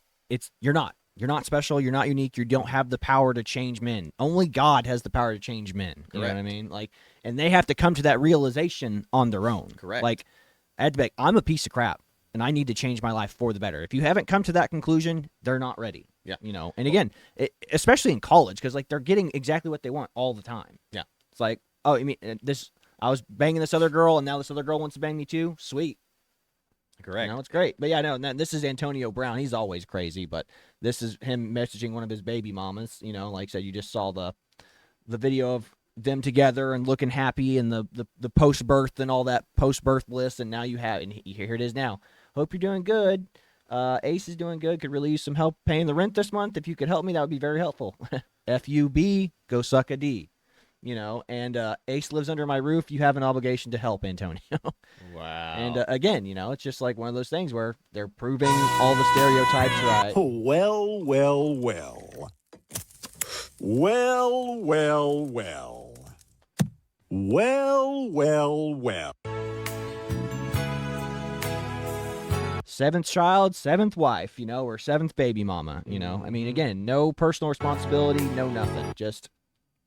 you're not. You're not special. You're not unique. You don't have the power to change men. Only God has the power to change men. You know what I mean? Like, and they have to come to that realization on their own. Correct. Like, I had to be like, I'm a piece of crap, and I need to change my life for the better. If you haven't come to that conclusion, they're not ready. Yeah. You know, and again, especially in college, because, like, they're getting exactly what they want all the time. Yeah. It's like, oh, I mean, I was banging this other girl, and now this other girl wants to bang me too. Sweet. Correct. You know, it's great. But yeah, no, this is Antonio Brown. He's always crazy, but this is him messaging one of his baby mamas. You know, like I said, you just saw the video of them together and looking happy and the post-birth and all that post-birth bliss, and now you have, and here it is now. Hope you're doing good. Ace is doing good. Could really use some help paying the rent this month. If you could help me, that would be very helpful. FUB, go suck a D. You know, and Ace lives under my roof. You have an obligation to help, Antonio. Wow. And again, you know, it's just like one of those things where they're proving all the stereotypes right. Well. Seventh child, seventh wife, you know, or seventh baby mama, you know. I mean, again, no personal responsibility, no nothing. Just,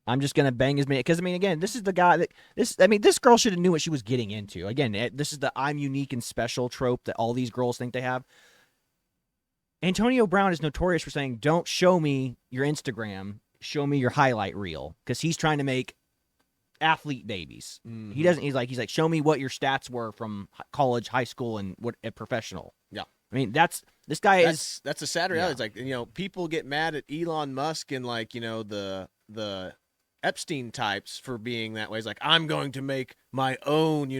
I'm just going to bang as many. Because, I mean, again, this is the guy that, this girl should have knew what she was getting into. Again, this is the I'm unique and special trope that all these girls think they have. Antonio Brown is notorious for saying, don't show me your Instagram. show me your highlight reel, because he's trying to make athlete babies. He doesn't. He's like, show me what your stats were from college, high school, and what at professional. Yeah. I mean, that's a sad reality. Yeah. It's like, people get mad at Elon Musk and the Epstein types for being that way. It's like, I'm going to make my own,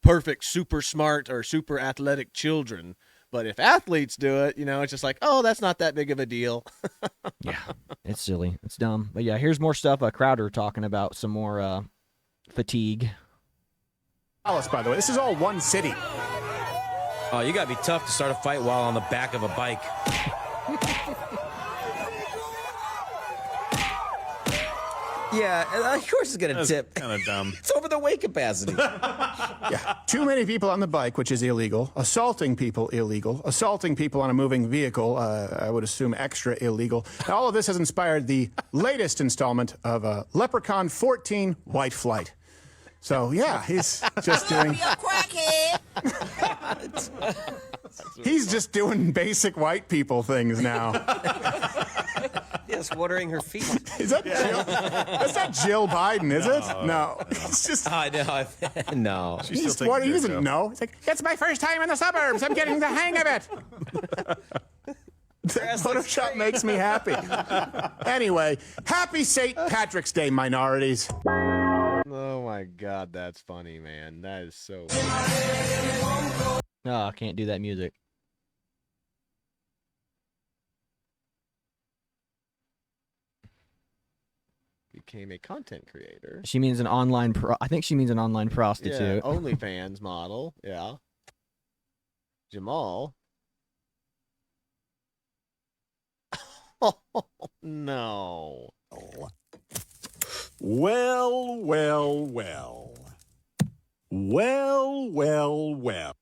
perfect, super smart or super athletic children. But if athletes do it, it's just like, oh, that's not that big of a deal. Yeah, it's silly. It's dumb. But yeah, here's more stuff. Crowder talking about some more fatigue. Dallas, by the way, this is all one city. Oh, you gotta be tough to start a fight while on the back of a bike. Yeah, of course it's gonna tip. Kind of dumb. It's over the weight capacity. Yeah, too many people on the bike, which is illegal. Assaulting people, illegal. Assaulting people on a moving vehicle, I would assume extra illegal. And all of this has inspired the latest installment of Leprechaun 14 White Flight. So, yeah, he's just doing... He's just doing basic white people things now. Yes, watering her feet. Is that Jill? That's not Jill Biden, is it? No. It's just... I know. No. He doesn't know. It's like, it's my first time in the suburbs. I'm getting the hang of it. Photoshop makes me happy. Anyway, happy St. Patrick's Day, minorities. Oh my God, that's funny, man. That is so. No, I can't do that music. Became a content creator. She means an online. I think she means an online prostitute. Yeah, OnlyFans model. Yeah. Jamal. Oh no. Well, well, well. Well, well, well.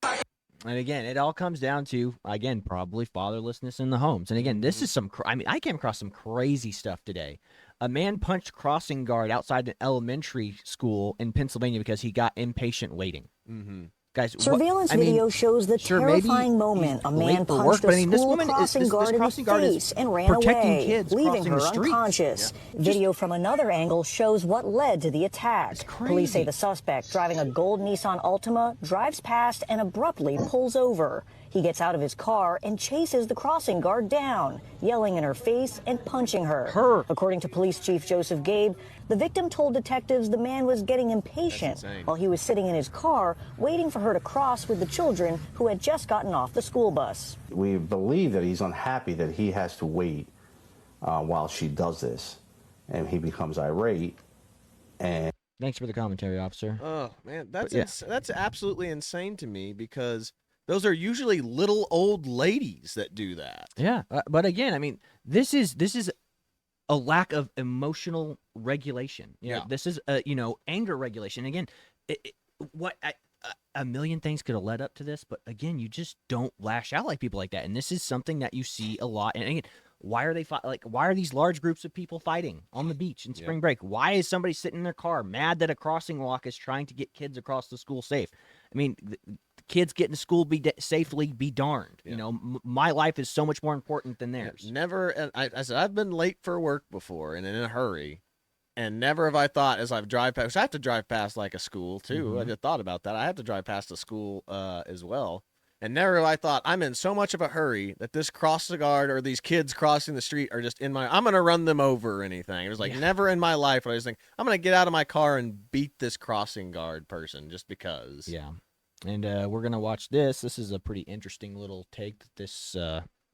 And again, it all comes down to, again, probably fatherlessness in the homes. And again, this is some, I came across some crazy stuff today. A man punched crossing guard outside an elementary school in Pennsylvania because he got impatient waiting. Mm-hmm. Guys, surveillance video shows the terrifying moment a man punched a school crossing guard in the face and ran away, leaving her unconscious. Video from another angle shows what led to the attack. Police say the suspect, driving a gold Nissan Altima, drives past and abruptly pulls over. He gets out of his car and chases the crossing guard down, yelling in her face and punching her. According to Police Chief Joseph Gabe, the victim told detectives the man was getting impatient while he was sitting in his car waiting for her to cross with the children who had just gotten off the school bus. We believe that he's unhappy that he has to wait while she does this, and he becomes irate. And thanks for the commentary, officer. Oh man, that's absolutely insane to me, because those are usually little old ladies that do that. Yeah, but again, I mean, this is a lack of emotional regulation. This is anger regulation. Again, a million things could have led up to this, but again, you just don't lash out like people like that. And this is something that you see a lot. And again, why are they why are these large groups of people fighting on the beach in spring break? Why is somebody sitting in their car mad that a crossing walk is trying to get kids across the school safe? I mean, the kids getting to school safely, be darned. Yeah. My life is so much more important than theirs. Never. I said I've been late for work before and in a hurry, and never have I thought as I've drive past. I have to drive past like a school too. Mm-hmm. I just thought about that. I have to drive past a school as well. And never have I thought I'm in so much of a hurry that this crossing guard or these kids crossing the street are just I'm going to run them over or anything. It was like never in my life would I just think, I'm going to get out of my car and beat this crossing guard person just because. Yeah. And we're going to watch this. This is a pretty interesting little take that this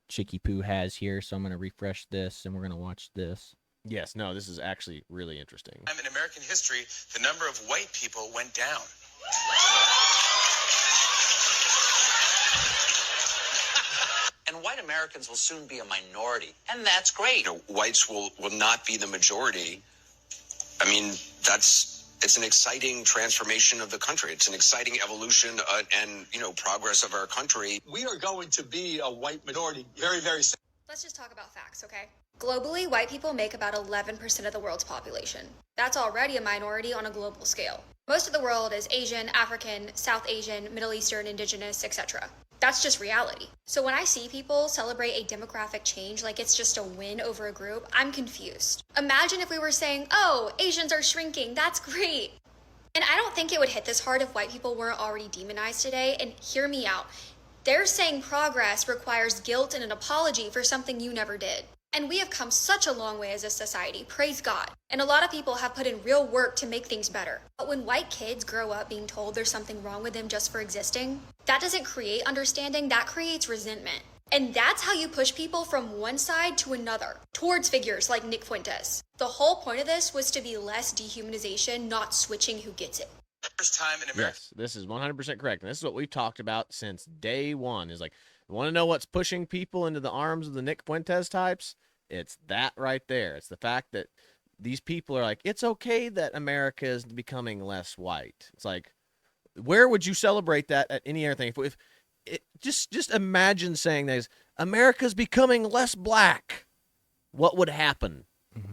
Chicky Poo has here. So I'm going to refresh this and we're going to watch this. Yes, no, this is actually really interesting. In American history, the number of white people went down. And white Americans will soon be a minority, and that's great. Whites will not be the majority. I mean, it's an exciting transformation of the country. It's an exciting evolution and progress of our country. We are going to be a white minority very, very soon. Let's just talk about facts, okay? Globally, white people make about 11% of the world's population. That's already a minority on a global scale. Most of the world is Asian, African, South Asian, Middle Eastern, Indigenous, etc. That's just reality. So when I see people celebrate a demographic change like it's just a win over a group, I'm confused. Imagine if we were saying, oh, Asians are shrinking, that's great. And I don't think it would hit this hard if white people weren't already demonized today. And hear me out. They're saying progress requires guilt and an apology for something you never did. And we have come such a long way as a society, praise God. And a lot of people have put in real work to make things better. But when white kids grow up being told there's something wrong with them just for existing, that doesn't create understanding, that creates resentment. And that's how you push people from one side to another, towards figures like Nick Fuentes. The whole point of this was to be less dehumanization, not switching who gets it. First time in America. Yes, this is 100% correct. And this is what we've talked about since day one. Is like, you want to know what's pushing people into the arms of the Nick Fuentes types? It's that right there. It's the fact that these people are like, it's okay that America is becoming less white. It's like, where would you celebrate that at any other thing? If just imagine saying that America's becoming less black. What would happen?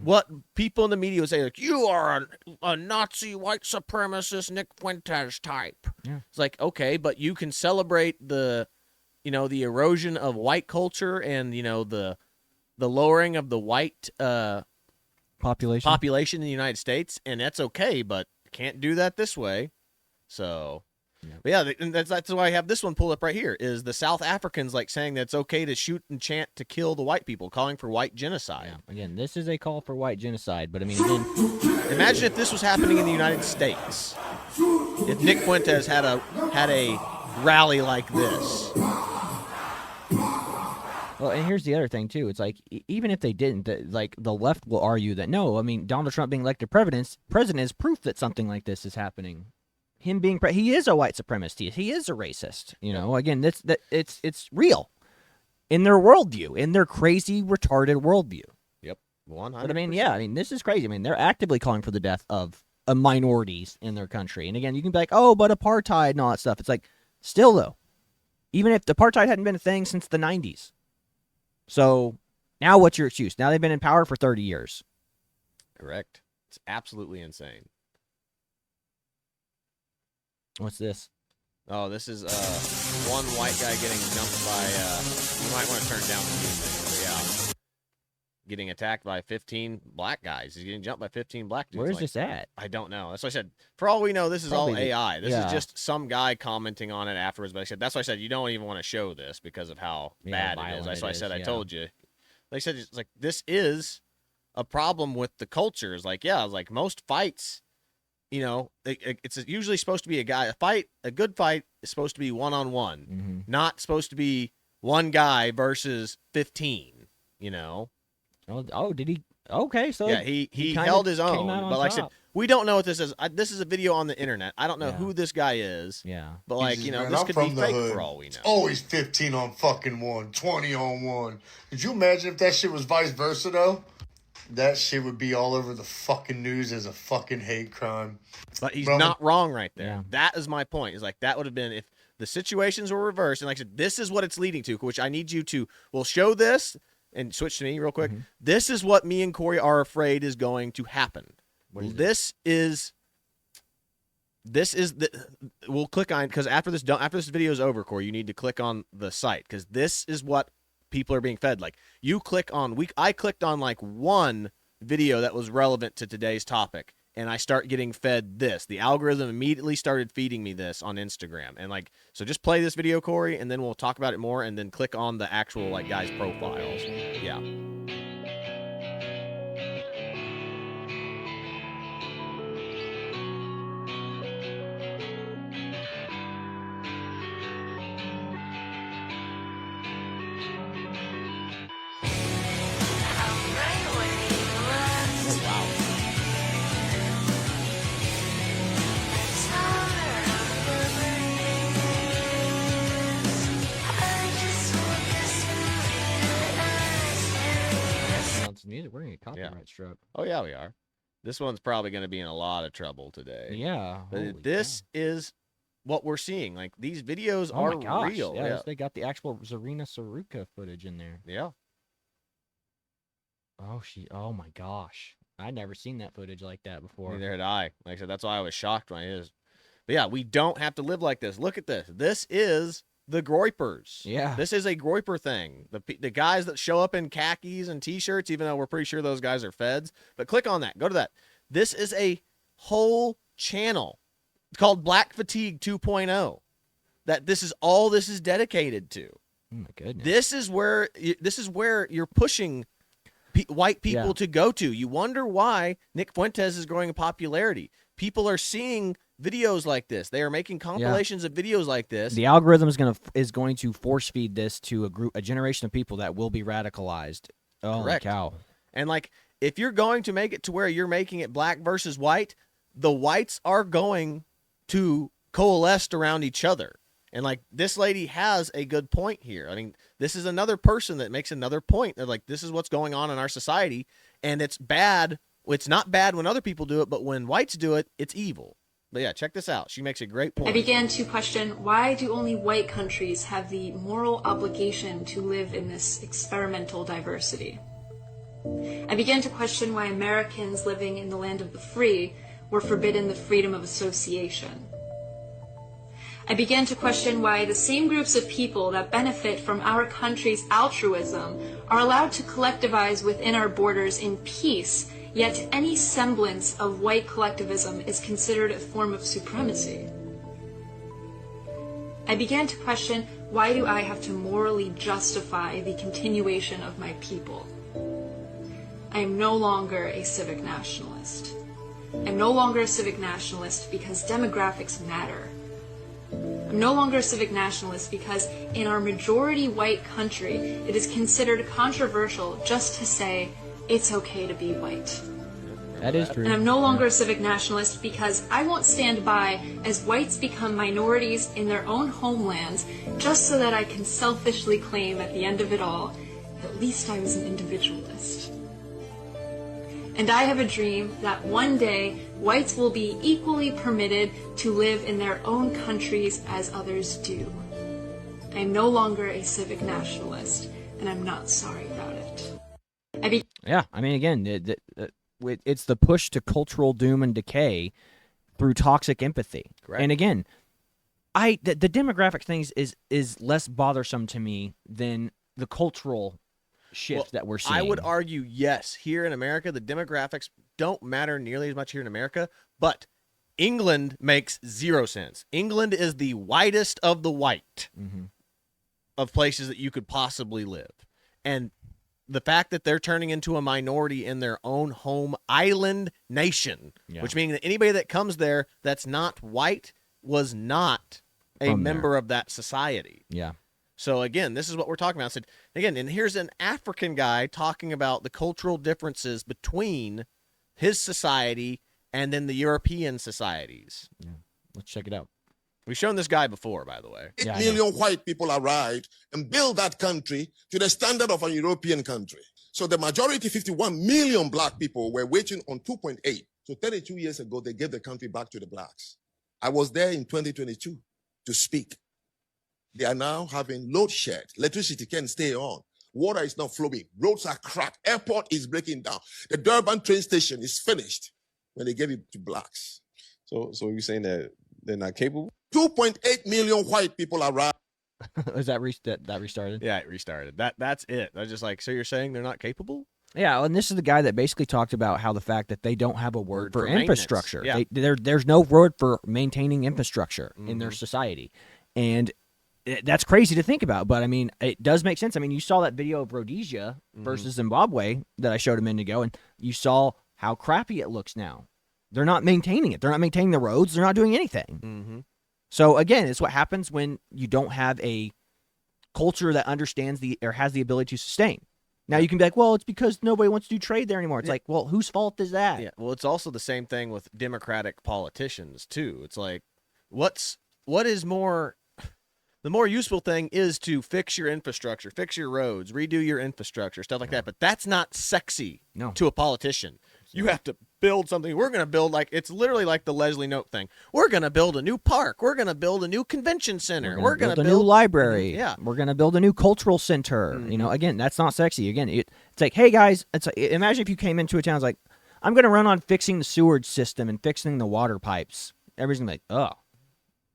What people in the media would say, like, you are a Nazi white supremacist Nick Fuentes type. Yeah. It's like, okay, but you can celebrate the erosion of white culture and, the lowering of the white population in the United States, and that's okay, but can't do that this way. So, but yeah, and that's why I have this one pulled up right here, is the South Africans like saying that it's okay to shoot and chant to kill the white people, calling for white genocide. Yeah. Again, this is a call for white genocide, but I mean, again, imagine if this was happening in the United States. If Nick Fuentes had a rally like this. Well, and here's the other thing too. It's like, even if they didn't, the left will argue that no. I mean, Donald Trump being elected president is proof that something like this is happening. Him being he is a white supremacist. He is a racist. Again, it's real in their worldview, in their crazy, retarded worldview. Yep, 100%. But I mean, this is crazy. I mean, they're actively calling for the death of minorities in their country. And again, you can be like, oh, but apartheid and all that stuff. It's like, still though, even if the apartheid hadn't been a thing since the 90s. So now what's your excuse? Now they've been in power for 30 years. Correct. It's absolutely insane. What's this? Oh, this is one white guy getting jumped by, you might want to turn down the music, but yeah. Getting attacked by 15 black guys. He's getting jumped by 15 black dudes. Where's this at? I don't know. That's why I said, for all we know, this is Probably all AI. This is yeah. just some guy commenting on it afterwards. But I said, that's why I said, you don't even want to show this because of how bad it is. That's why I said, I told you. They said, it's like, this is a problem with the culture. It's like, yeah, like most fights, it's usually supposed to be a good fight is supposed to be one-on-one, not supposed to be one guy versus 15, Oh, did he? Okay, so yeah, he held his own. But like I said, we don't know what this is. This is a video on the internet. I don't know who this guy is. Yeah. But like, this could be fake for all we know. It's always 15 on fucking one, 20 on one. Could you imagine if that shit was vice versa though? That shit would be all over the fucking news as a fucking hate crime. But he's not wrong right there. Yeah. That is my point. Is like, that would have been if the situations were reversed. And like I said, this is what it's leading to, which I need you to, show this and switch to me real quick. This is what me and Corey are afraid is going to happen. This is we'll click on, because after this video is over, Corey, you need to click on the site, because this is what people are being fed. Like, you click on, I clicked on like one video that was relevant to today's topic, and I start getting fed this. The algorithm immediately started feeding me this on Instagram. And like, so just play this video, Corey, and then we'll talk about it more, and then click on the actual like guys' profiles. Yeah. Music, we're gonna get copyright struck. Oh yeah, we are. This one's probably going to be in a lot of trouble today. Yeah, but this is what we're seeing. Like, these videos are real. Yeah, they got the actual Zarina Saruka footage in there. Yeah. Oh my gosh, I'd never seen that footage like that before. Neither had I. Like I said, that's why I was shocked when it is. But yeah, we don't have to live like this. Look at this. This is the groypers. Yeah. This is a groyper thing. The guys that show up in khakis and T-shirts, even though we're pretty sure those guys are feds. But click on that. Go to that. This is a whole channel called Black Fatigue 2.0. That this is all this is dedicated to. Oh my goodness. This is where you're pushing white people to go to. You wonder why Nick Fuentes is growing in popularity. People are seeing videos like this. They are making compilations of videos like this. The algorithm is going to force feed this to a generation of people that will be radicalized. Oh, Correct. Cow. And like, if you're going to make it to where you're making it black versus white, the whites are going to coalesce around each other. And like, this lady has a good point here. I mean, this is another person that makes another point. They're like, this is what's going on in our society, and it's bad. It's not bad when other people do it, but when whites do it, it's evil. But yeah, check this out. She makes a great point. I began to question, why do only white countries have the moral obligation to live in this experimental diversity? I began to question why Americans living in the land of the free were forbidden the freedom of association. I began to question why the same groups of people that benefit from our country's altruism are allowed to collectivize within our borders in peace, yet any semblance of white collectivism is considered a form of supremacy. I began to question, why do I have to morally justify the continuation of my people? I am no longer a civic nationalist. I'm no longer a civic nationalist because demographics matter. I'm no longer a civic nationalist because in our majority white country, it is considered controversial just to say it's okay to be white. That is true. And I'm no longer a civic nationalist because I won't stand by as whites become minorities in their own homelands just so that I can selfishly claim at the end of it all, at least I was an individualist. And I have a dream that one day whites will be equally permitted to live in their own countries as others do. I am no longer a civic nationalist, and I'm not sorry about it. Yeah, I mean, again, it's the push to cultural doom and decay through toxic empathy. Correct. And again, the demographic things is less bothersome to me than the cultural shift that we're seeing. I would argue, yes, here in America, the demographics don't matter nearly as much here in America, but England makes 0 sense. England is the whitest of the white of places that you could possibly live. And the fact that they're turning into a minority in their own home island nation, which means that anybody that comes there that's not white was not a member of that society. Yeah. So again, this is what we're talking about. I said, again, and here's an African guy talking about the cultural differences between his society and then the European societies. Yeah. Let's check it out. We've shown this guy before, by the way. 8 million white people arrived and built that country to the standard of a European country. So the majority, 51 million black people, were waiting on 2.8. So 32 years ago, they gave the country back to the blacks. I was there in 2022 to speak. They are now having load shed. Electricity can't stay on. Water is not flowing. Roads are cracked. Airport is breaking down. The Durban train station is finished when they gave it to blacks. So you're saying that they're not capable? 2.8 million white people arrived. Is that restarted? Yeah, it restarted. That's it. I was just like, so you're saying they're not capable? Yeah, and this is the guy that basically talked about how the fact that they don't have a word for infrastructure. Yeah. There's no word for maintaining infrastructure in their society. And that's crazy to think about, but I mean, it does make sense. I mean, you saw that video of Rhodesia versus Zimbabwe that I showed a minute ago, and you saw how crappy it looks now. They're not maintaining it. They're not maintaining the roads. They're not doing anything. So again, it's what happens when you don't have a culture that understands or has the ability to sustain. Now you can be like, well, it's because nobody wants to do trade there anymore. It's like, well, whose fault is that? Yeah. Well, it's also the same thing with Democratic politicians too. It's like, what is more? The more useful thing is to fix your infrastructure, fix your roads, redo your infrastructure, stuff like that. But that's not sexy to a politician. You have to build something. We're going to build it's literally like the Leslie Knope thing. We're going to build a new park. We're going to build a new convention center. We're going to build a new library. Yeah. We're going to build a new cultural center. You know, again, that's not sexy. Again, it's like, hey guys, it's like, imagine if you came into a town, it's like, I'm going to run on fixing the sewage system and fixing the water pipes. Everybody's going to be like, oh.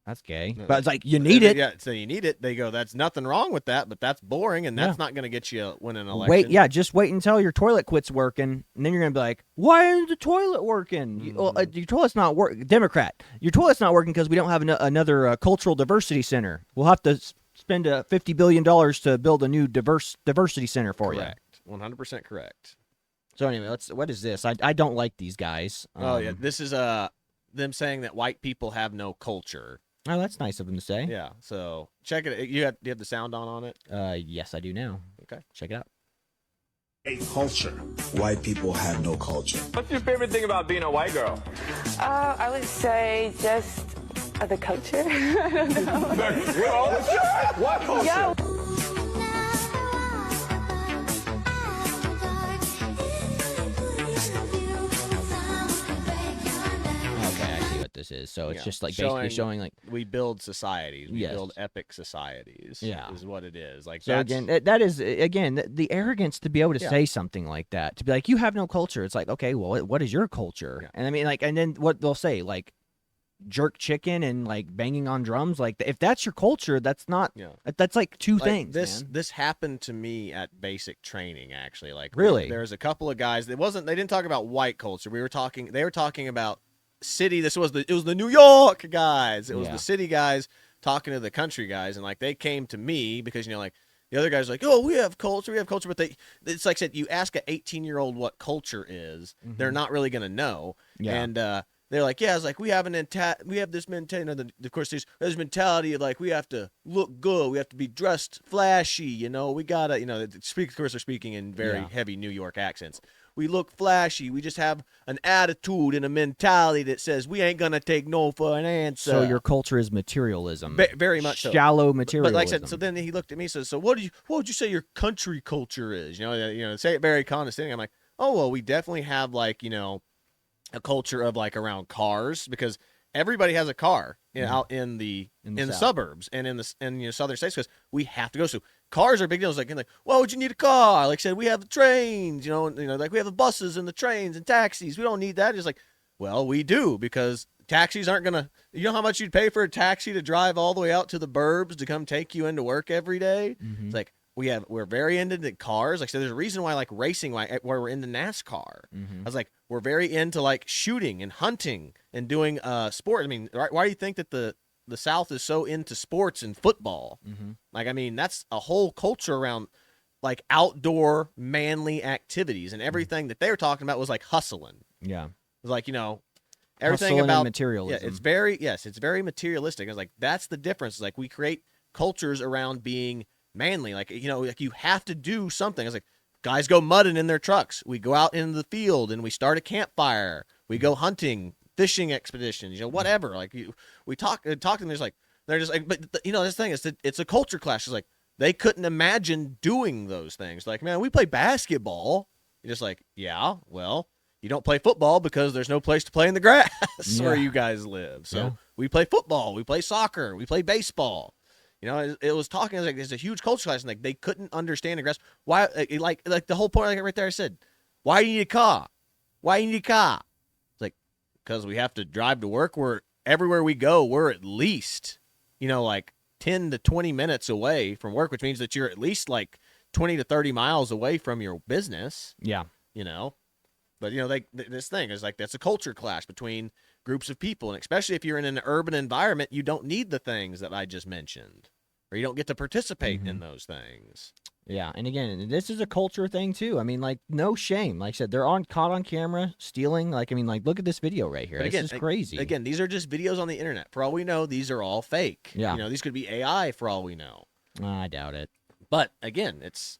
that's gay. But it's like, you need it. Yeah, so you need it. They go, that's nothing wrong with that, but that's boring, and that's not going to get you win an election. Just wait until your toilet quits working, and then you're going to be like, why isn't the toilet working? Your toilet's not working. Democrat, your toilet's not working because we don't have another cultural diversity center. We'll have to spend $50 billion to build a new diversity center for you. Correct. 100% correct. So anyway, what is this? I don't like these guys. This is them saying that white people have no culture. Oh, that's nice of them to say. Yeah, so check it. Do you have the sound on it? Yes, I do now. Okay. Check it out. A culture. White people have no culture. What's your favorite thing about being a white girl? I would say just the culture. I don't know. What culture? Yeah. This is so it's just like basically showing like we build societies, we build epic societies. Is what it is. Like, so again, that is the arrogance to be able to say something like that, to be like, you have no culture. It's like, okay, well, what is your culture? And I mean, like, and then what they'll say, like, jerk chicken and like banging on drums, like, if that's your culture, that's not. That's like two things. This happened to me at basic training, actually. Like, really, there's a couple of guys. They didn't talk about white culture. They were talking about city. It was the New York guys. It was the city guys talking to the country guys, and like they came to me because like the other guys are like, oh, we have culture, but it's like I said, you ask an 18-year-old what culture is, they're not really gonna know. And they're like, yeah, it's like we have this mentality. Of course, there's mentality of like we have to look good, we have to be dressed flashy. We gotta, of course, they're speaking in very heavy New York accents. We look flashy. We just have an attitude and a mentality that says we ain't gonna take no for an answer. So your culture is materialism, very much so. Shallow materialism. But like I said, so then he looked at me and said, "So what would you say your country culture is?" Say it very condescending. I'm like, "Oh well, we definitely have like a culture of like around cars, because everybody has a car out in the suburbs and in southern states, because we have to go. So cars are big deals. Like, why would you need a car? Like I said, we have the trains, like we have the buses and the trains and taxis. We don't need that. It's like, well, we do, because taxis aren't going to, how much you'd pay for a taxi to drive all the way out to the burbs to come take you into work every day? It's like, we're very into the cars. Like I said, there's a reason why like racing, why we're into NASCAR. I was like, we're very into like shooting and hunting and doing sport. I mean, why do you think that the South is so into sports and football? Like, I mean, that's a whole culture around like outdoor manly activities, and everything that they were talking about was like hustling. Yeah. It was like, everything hustling about materialism. Yeah, it's very materialistic. It's like, that's the difference. It's like we create cultures around being manly. Like, like you have to do something. It's like guys go mudding in their trucks. We go out into the field and we start a campfire. We go hunting, fishing expeditions, whatever. Like we talk to them. They're just like, but this thing is that it's a culture clash. It's like they couldn't imagine doing those things. Like, man, we play basketball. You're just like, yeah, well, you don't play football because there's no place to play in the grass where you guys live. So we play football, we play soccer, we play baseball. It was talking like there's a huge culture clash, and like they couldn't understand and grasp why. Like the whole point, like right there, I said, why do you need a car? Why do you need a car? It's like, because we have to drive to work. Everywhere we go, we're at least, like 10 to 20 minutes away from work, which means that you're at least like 20 to 30 miles away from your business. Yeah. But this thing is like, that's a culture clash between groups of people, and especially if you're in an urban environment, you don't need the things that I just mentioned, or you don't get to participate in those things. Yeah, and again, this is a culture thing too. I mean, like, no shame. Like I said, they're caught on camera stealing. Like, I mean, like, look at this video right here. This is crazy. Again, these are just videos on the internet. For all we know, these are all fake. Yeah, these could be AI for all we know. I doubt it. But again, it's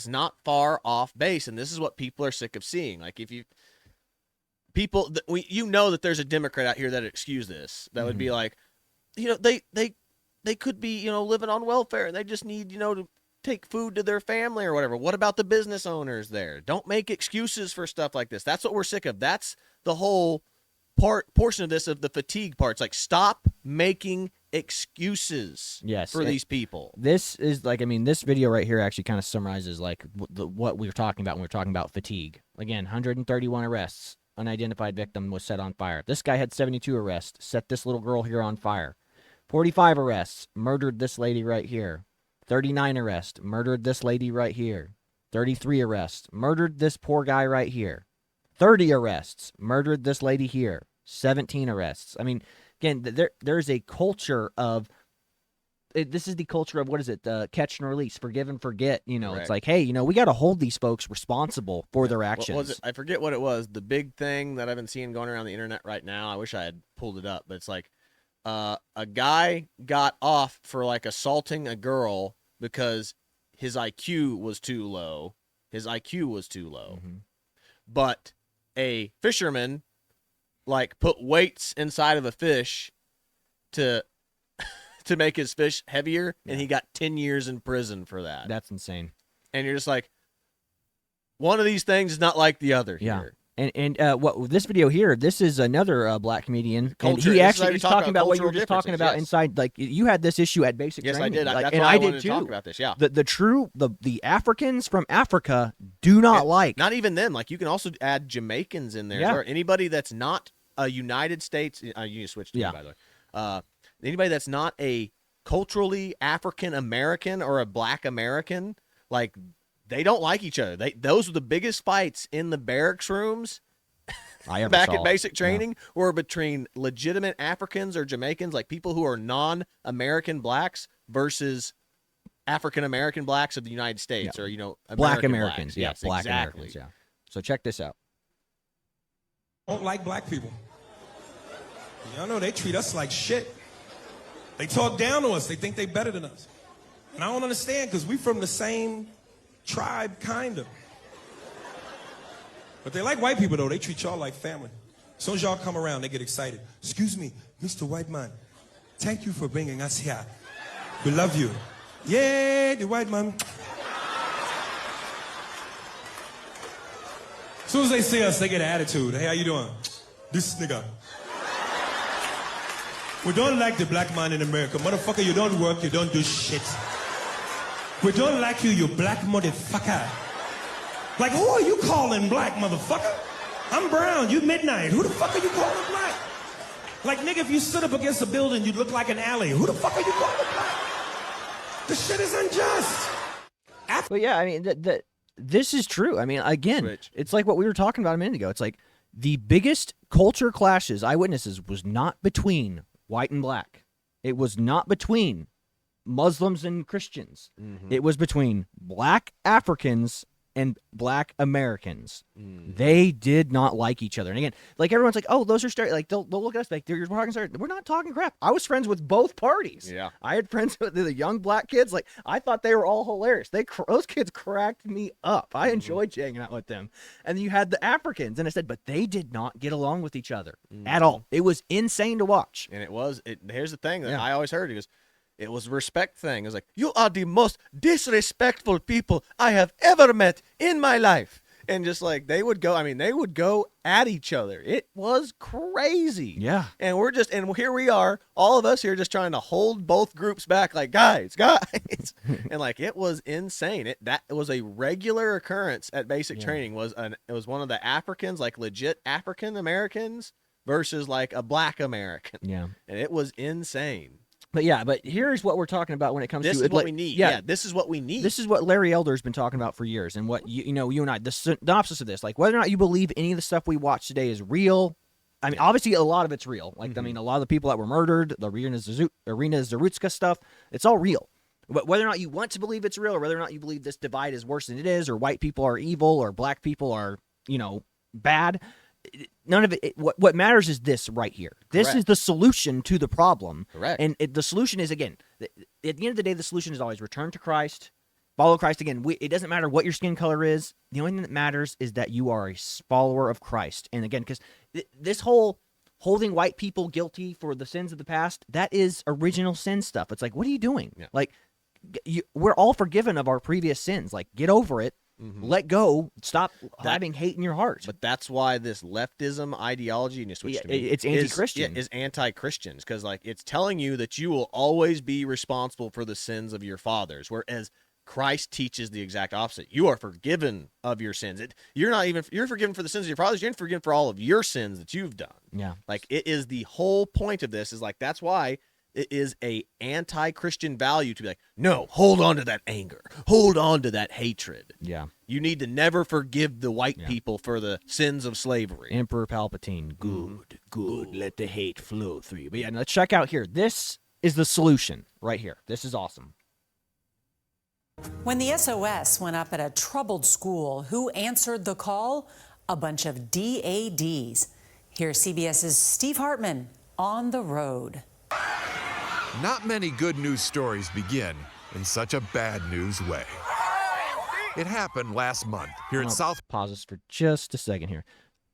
not far off base, and this is what people are sick of seeing. Like, if that there's a Democrat out here that excuse this, that would be like, they could be living on welfare, and they just need to take food to their family or whatever. What about the business owners there? Don't make excuses for stuff like this. That's what we're sick of. That's the whole portion of this, of the fatigue part. It's like, stop making excuses for these people. This is like, I mean, this video right here actually kind of summarizes like what we were talking about when we were talking about fatigue. Again, 131 arrests. Unidentified victim was set on fire. This guy had 72 arrests, set this little girl here on fire. 45 arrests, murdered this lady right here. 39 arrests, murdered this lady right here. 33 arrests, murdered this poor guy right here. 30 arrests, murdered this lady here. 17 arrests. I mean, again, there's a culture of, this is the culture of, what is it, catch and release, forgive and forget. You know, It's like, hey, you know, we got to hold these folks responsible for their actions. What was it? I forget what it was. The big thing that I've been seeing going around the internet right now, I wish I had pulled it up, but it's like a guy got off for like assaulting a girl because his IQ was too low. But a fisherman like put weights inside of a fish to make his fish heavier, and he got 10 years in prison for that. That's insane. And you're just like, one of these things is not like the other here. And what this video here, this is another black comedian. Culture. And he actually is talking about what you were just talking about inside. Like, you had this issue at basic training. Yes, I did. Like, That's and why I wanted did to too. talk about this, yeah. The Africans from Africa do not like. Not even them. Like, you can also add Jamaicans in there. Yeah. Or anybody that's not a United States. You switched to me, by the way. Anybody that's not a culturally African American or a Black American, like, they don't like each other. Those were the biggest fights in the barracks rooms back at basic training, were between legitimate Africans or Jamaicans, like people who are non-American blacks, versus African American blacks of the United States, or Black American Americans. blacks. Yeah, Yes, Black exactly. Americans. Yeah. So check this out. Don't like black people. Y'all know they treat us like shit. They talk down to us. They think they better than us. And I don't understand, because we from the same tribe, kind of. But they like white people, though. They treat y'all like family. As soon as y'all come around, they get excited. Excuse me, Mr. White Man. Thank you for bringing us here. We love you. Yeah, the white man. As soon as they see us, they get an attitude. Hey, how you doing? This nigga. We don't like the black man in America. Motherfucker, you don't work, you don't do shit. We don't like you, you black motherfucker. Like, who are you calling black, motherfucker? I'm brown, you midnight. Who the fuck are you calling black? Like, nigga, if you stood up against a building, you'd look like an alley. Who the fuck are you calling black? This shit is unjust. But yeah, I mean, this is true. I mean, again, it's like what we were talking about a minute ago. It's like the biggest culture clashes eyewitnesses was not between white and black. It was not between Muslims and Christians. It was between black Africans and black Americans. They did not like each other. And again, like, everyone's like, oh, those are like, they'll look at us like, you're talking we're not talking crap. I was friends with both parties. Yeah. I had friends with the young black kids. Like, I thought they were all hilarious. Those kids cracked me up. I enjoyed hanging out with them. And then you had the Africans, and I said, but they did not get along with each other at all. It was insane to watch. And here's the thing that I always heard. It was a respect thing. It was like, you are the most disrespectful people I have ever met in my life. And just like, they would go at each other. It was crazy. Yeah. And and here we are, all of us here just trying to hold both groups back, like, guys. And like, it was insane. That was a regular occurrence at basic training. It was one of the Africans, like legit African Americans versus like a black American. Yeah. And it was insane. But here's what we're talking about when it comes to this is what we need. Yeah, this is what we need. This is what Larry Elder's been talking about for years, and what you and I, the synopsis of this, like, whether or not you believe any of the stuff we watch today is real. I mean, obviously a lot of it's real. Like, I mean, a lot of the people that were murdered, the Irina Zarutska stuff, it's all real. But whether or not you want to believe it's real, or whether or not you believe this divide is worse than it is, or white people are evil, or black people are, bad, none of it. What matters is this right here. This is the solution to the problem. Correct. And the solution is, again, at the end of the day, the solution is always return to Christ, follow Christ. Again, it doesn't matter what your skin color is. The only thing that matters is that you are a follower of Christ. And again, because this whole holding white people guilty for the sins of the past, that is original sin stuff. It's like, what are you doing? Yeah. Like, we're all forgiven of our previous sins. Like, get over it. Let go. Stop having hate in your heart. But that's why this leftism ideology, and you switch to me, it's anti-Christian. is anti-Christians, because like, it's telling you that you will always be responsible for the sins of your fathers, whereas Christ teaches the exact opposite. You are forgiven of your sins. You're forgiven for the sins of your fathers. You're forgiven for all of your sins that you've done. Yeah. Like, it is the whole point of this is like, that's why It is a anti-Christian value to be like, no, hold on to that anger. Hold on to that hatred. Yeah. You need to never forgive the white people for the sins of slavery. Emperor Palpatine, good, let the hate flow through you. But yeah, let's check out here. This is the solution right here. This is awesome. When the SOS went up at a troubled school, who answered the call? A bunch of DADs. Here's CBS's Steve Hartman on the road. Not many good news stories begin in such a bad news way. It happened last month here at South. Pause this for just a second here.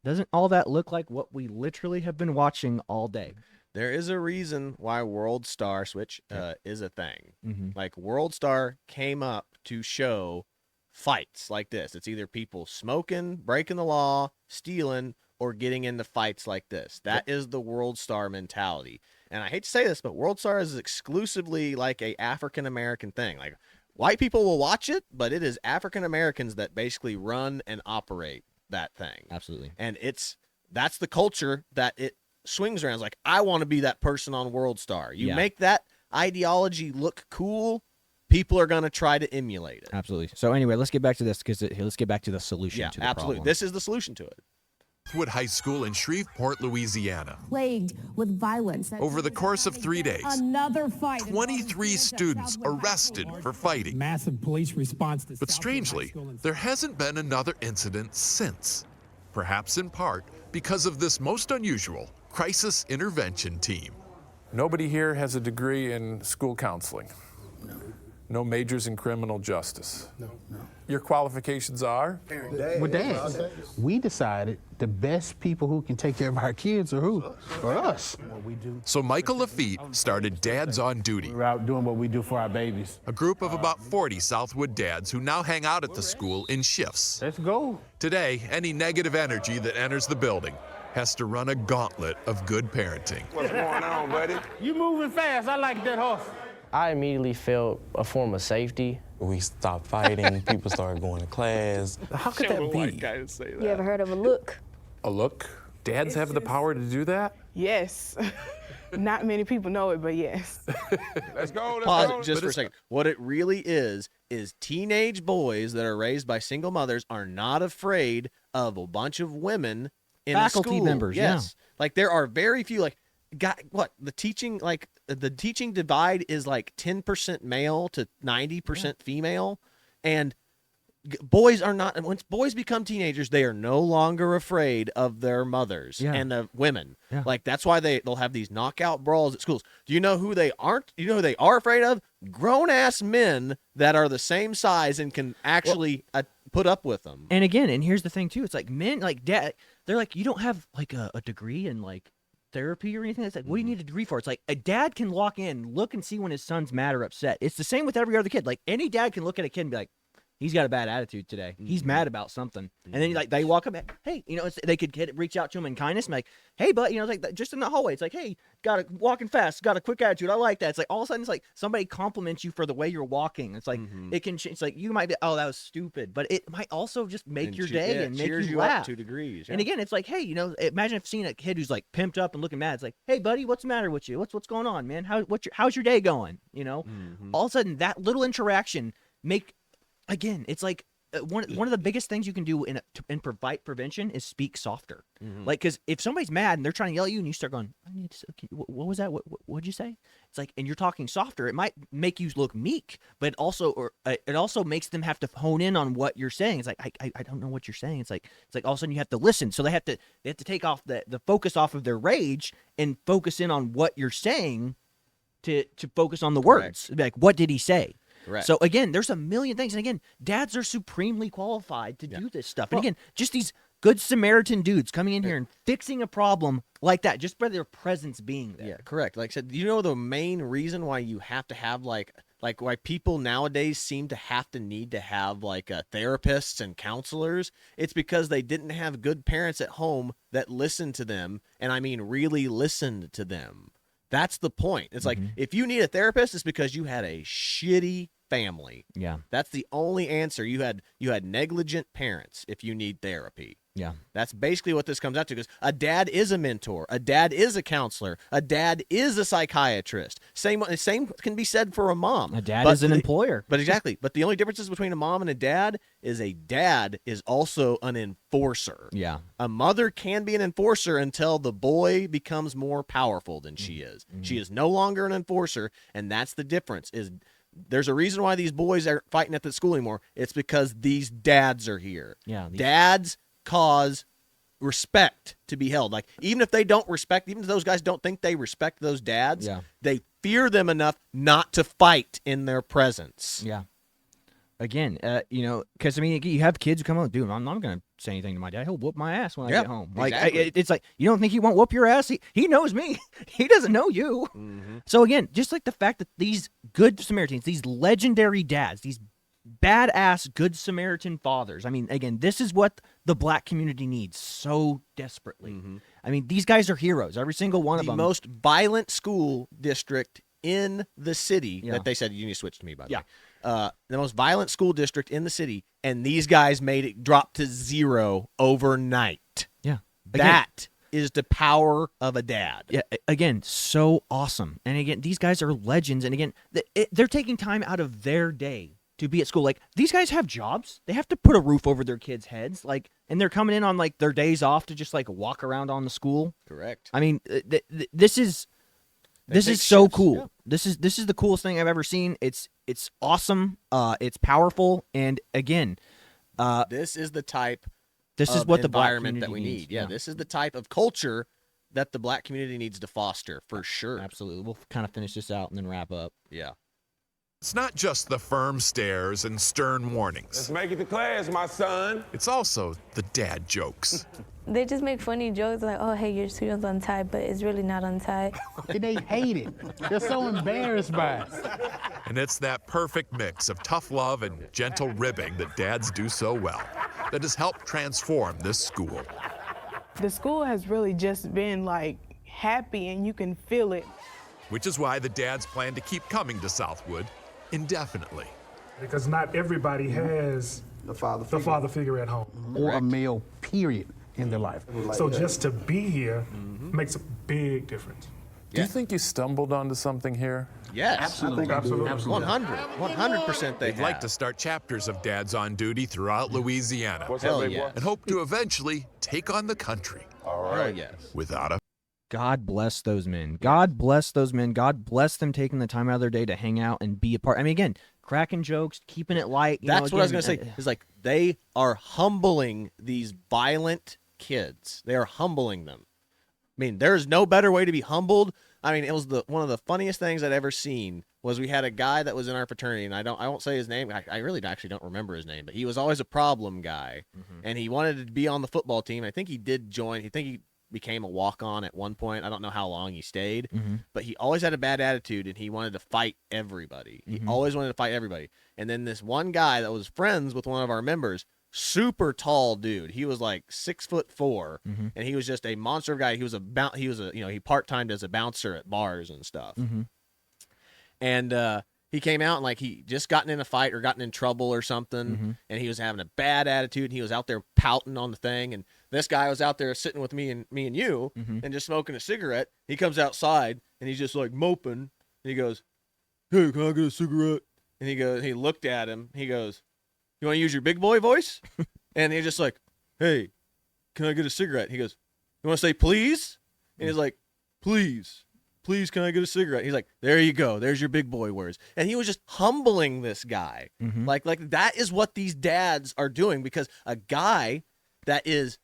Doesn't all that look like what we literally have been watching all day? There is a reason why World Star Switch is a thing. Like World Star came up to show fights like this. It's either people smoking, breaking the law, stealing, or getting into fights like this. That is the World Star mentality. And I hate to say this, but World Star is exclusively like a African American thing. Like white people will watch it, but it is African Americans that basically run and operate that thing. Absolutely. And that's the culture that it swings around. It's like, I want to be that person on World Star. You make that ideology look cool, people are going to try to emulate it. Absolutely. So anyway, let's get back to this because let's get back to the solution to the absolutely. problem. This is the solution to it. Wood High School in Shreveport, Louisiana. Plagued with violence. Over the course of 3 days, Another fight. 23 students arrested for fighting. Massive police response to But strangely, there hasn't been another incident since. Perhaps in part because of this most unusual crisis intervention team. Nobody here has a degree in school counseling. No majors in criminal justice. No. Your qualifications are? We're dads. We decided the best people who can take care of our kids are who? For us. So Michael Lafitte started Dads on Duty. We're out doing what we do for our babies. A group of about 40 Southwood dads who now hang out at the school in shifts. Let's go. Today, any negative energy that enters the building has to run a gauntlet of good parenting. What's going on, buddy? You moving fast. I like that horse. I immediately felt a form of safety. We stopped fighting. People started going to class. How could that be? You ever heard of a look? A look? Dads have the power to do that? Yes. Not many people know it, but yes. Let's go. Pause it just for a second. What it really is teenage boys that are raised by single mothers are not afraid of a bunch of women in Faculty school. members, Yes. Like there are very few, like, the teaching divide is like 10% male to 90% female, and boys are not. Once boys become teenagers, they are no longer afraid of their mothers and the women. Like that's why they'll have these knockout brawls at schools. Do you know who they aren't? Do you know who they are afraid of? Grown ass men that are the same size and can actually put up with them. And again, and here's the thing too. It's like men, like dad, they're like, you don't have like a degree in like therapy or anything. It's like, what do you need a degree for? It's like a dad can walk in, look and see when his son's mad or upset. It's the same with every other kid. Like any dad can look at a kid and be like, he's got a bad attitude today. He's mad about something. And then like they walk up, hey, they could reach out to him in kindness and be like, hey, but it's like just in the hallway. It's like, hey, walking fast, got a quick attitude. I like that. It's like all of a sudden it's like somebody compliments you for the way you're walking. It's like it can change. It's like you might be, oh, that was stupid, but it might also just make your day and make you laugh. Up 2 degrees. And again, it's like, hey, imagine if seeing a kid who's like pimped up and looking mad. It's like, hey, buddy, what's the matter with you? What's going on, man? How's your day going? All of a sudden that little interaction again, it's like. One of the biggest things you can do in prevention is speak softer. Like, because if somebody's mad and they're trying to yell at you and you start going, what was that? What'd you say? It's like, and you're talking softer, it might make you look meek, but it also makes them have to hone in on what you're saying. It's like, I don't know what you're saying. It's like all of a sudden you have to listen. So they have to take off the focus off of their rage and focus in on what you're saying to focus on the words. Like, what did he say? Correct. So again, there's a million things, and again, dads are supremely qualified to do this stuff. And again, just these good Samaritan dudes coming in here and fixing a problem like that, just by their presence being there. Yeah, correct. Like I said, the main reason why you have to have like why people nowadays seem to need to have therapists and counselors, it's because they didn't have good parents at home that listened to them, and I mean really listened to them. That's the point. It's like, if you need a therapist, it's because you had a shitty family. Yeah. That's the only answer. You had negligent parents if you need therapy. Yeah. That's basically what this comes out to, because a dad is a mentor. A dad is a counselor. A dad is a psychiatrist. Same can be said for a mom. A dad is an employer. But exactly. But the only differences between a mom and a dad is also an enforcer. Yeah. A mother can be an enforcer until the boy becomes more powerful than she is. Mm-hmm. She is no longer an enforcer, and that's the difference. There's a reason why these boys aren't fighting at the school anymore. It's because these dads are here. Yeah. Dads cause respect to be held. Like, even if they don't respect, even if those guys don't think they respect those dads, they fear them enough not to fight in their presence. Yeah. Again, because, I mean, you have kids who come up, dude, I'm not going to say anything to my dad. He'll whoop my ass when I get home. Like, exactly. It's like, you don't think he won't whoop your ass? He knows me. He doesn't know you. Mm-hmm. So, again, just like the fact that these good Samaritans, these legendary dads, these badass good Samaritan fathers, I mean, again, this is what the black community needs so desperately. Mm-hmm. I mean, these guys are heroes, every single one of them. The most violent school district in the city that they said, you need to switch to me, by the way. The most violent school district in the city, and these guys made it drop to 0 overnight. Yeah. That is the power of a dad. Yeah, again, so awesome. And again, these guys are legends. And again, they're taking time out of their day to be at school. Like, these guys have jobs. They have to put a roof over their kids' heads. Like, and they're coming in on, like, their days off to just, like, walk around on the school. Correct. I mean, this is so cool. Yeah. This is the coolest thing I've ever seen. It's awesome. It's powerful. And again, this is the type this of is what the black environment that we community need. needs. Yeah, this is the type of culture that the black community needs to foster, for sure. Absolutely. We'll kind of finish this out and then wrap up. Yeah. It's not just the firm stares and stern warnings. Let's make it to class, my son. It's also the dad jokes. They just make funny jokes like, oh, hey, your suit's untied, but it's really not untied. They hate it. They're so embarrassed by it. And it's that perfect mix of tough love and gentle ribbing that dads do so well that has helped transform this school. The school has really just been, like, happy, and you can feel it. Which is why the dads plan to keep coming to Southwood indefinitely. Because not everybody has the father figure at home. Or a male, period, in their life. So just to be here makes a big difference. Do you think you stumbled onto something here? Yes. Absolutely. Absolutely. 100% They'd like to start chapters of Dads on Duty throughout Louisiana. Hell yeah. And hope to eventually take on the country. All right. Hell yes. Without a... God bless those men. God bless those men. God bless them taking the time out of their day to hang out and be a part. I mean, again, cracking jokes, keeping it light. That's what I was going to say. Is like, they are humbling these violent kids. They are humbling them. I mean, there's no better way to be humbled. I mean, it was one of the funniest things I'd ever seen was we had a guy that was in our fraternity, and I won't say his name. I really actually don't remember his name, but he was always a problem guy, and he wanted to be on the football team. I think he did join. I think he became a walk-on at one point. I don't know how long he stayed, but he always had a bad attitude, and he wanted to fight everybody. He always wanted to fight everybody. And then this one guy that was friends with one of our members, super tall dude. He was like 6'4", and he was just a monster of a guy. He was he part-timed as a bouncer at bars and stuff. And he came out and like he just gotten in a fight or gotten in trouble or something, and he was having a bad attitude. And he was out there pouting on the thing, and this guy was out there sitting with me and you, and just smoking a cigarette. He comes outside and he's just like moping, and he goes, "Hey, can I get a cigarette?" And he looked at him. He goes, "You want to use your big boy voice?" And he's just like, "Hey, can I get a cigarette?" He goes, "You want to say please?" And he's like, "Please, can I get a cigarette?" He's like, "There you go. There's your big boy words." And he was just humbling this guy. Like that is what these dads are doing, because a guy that is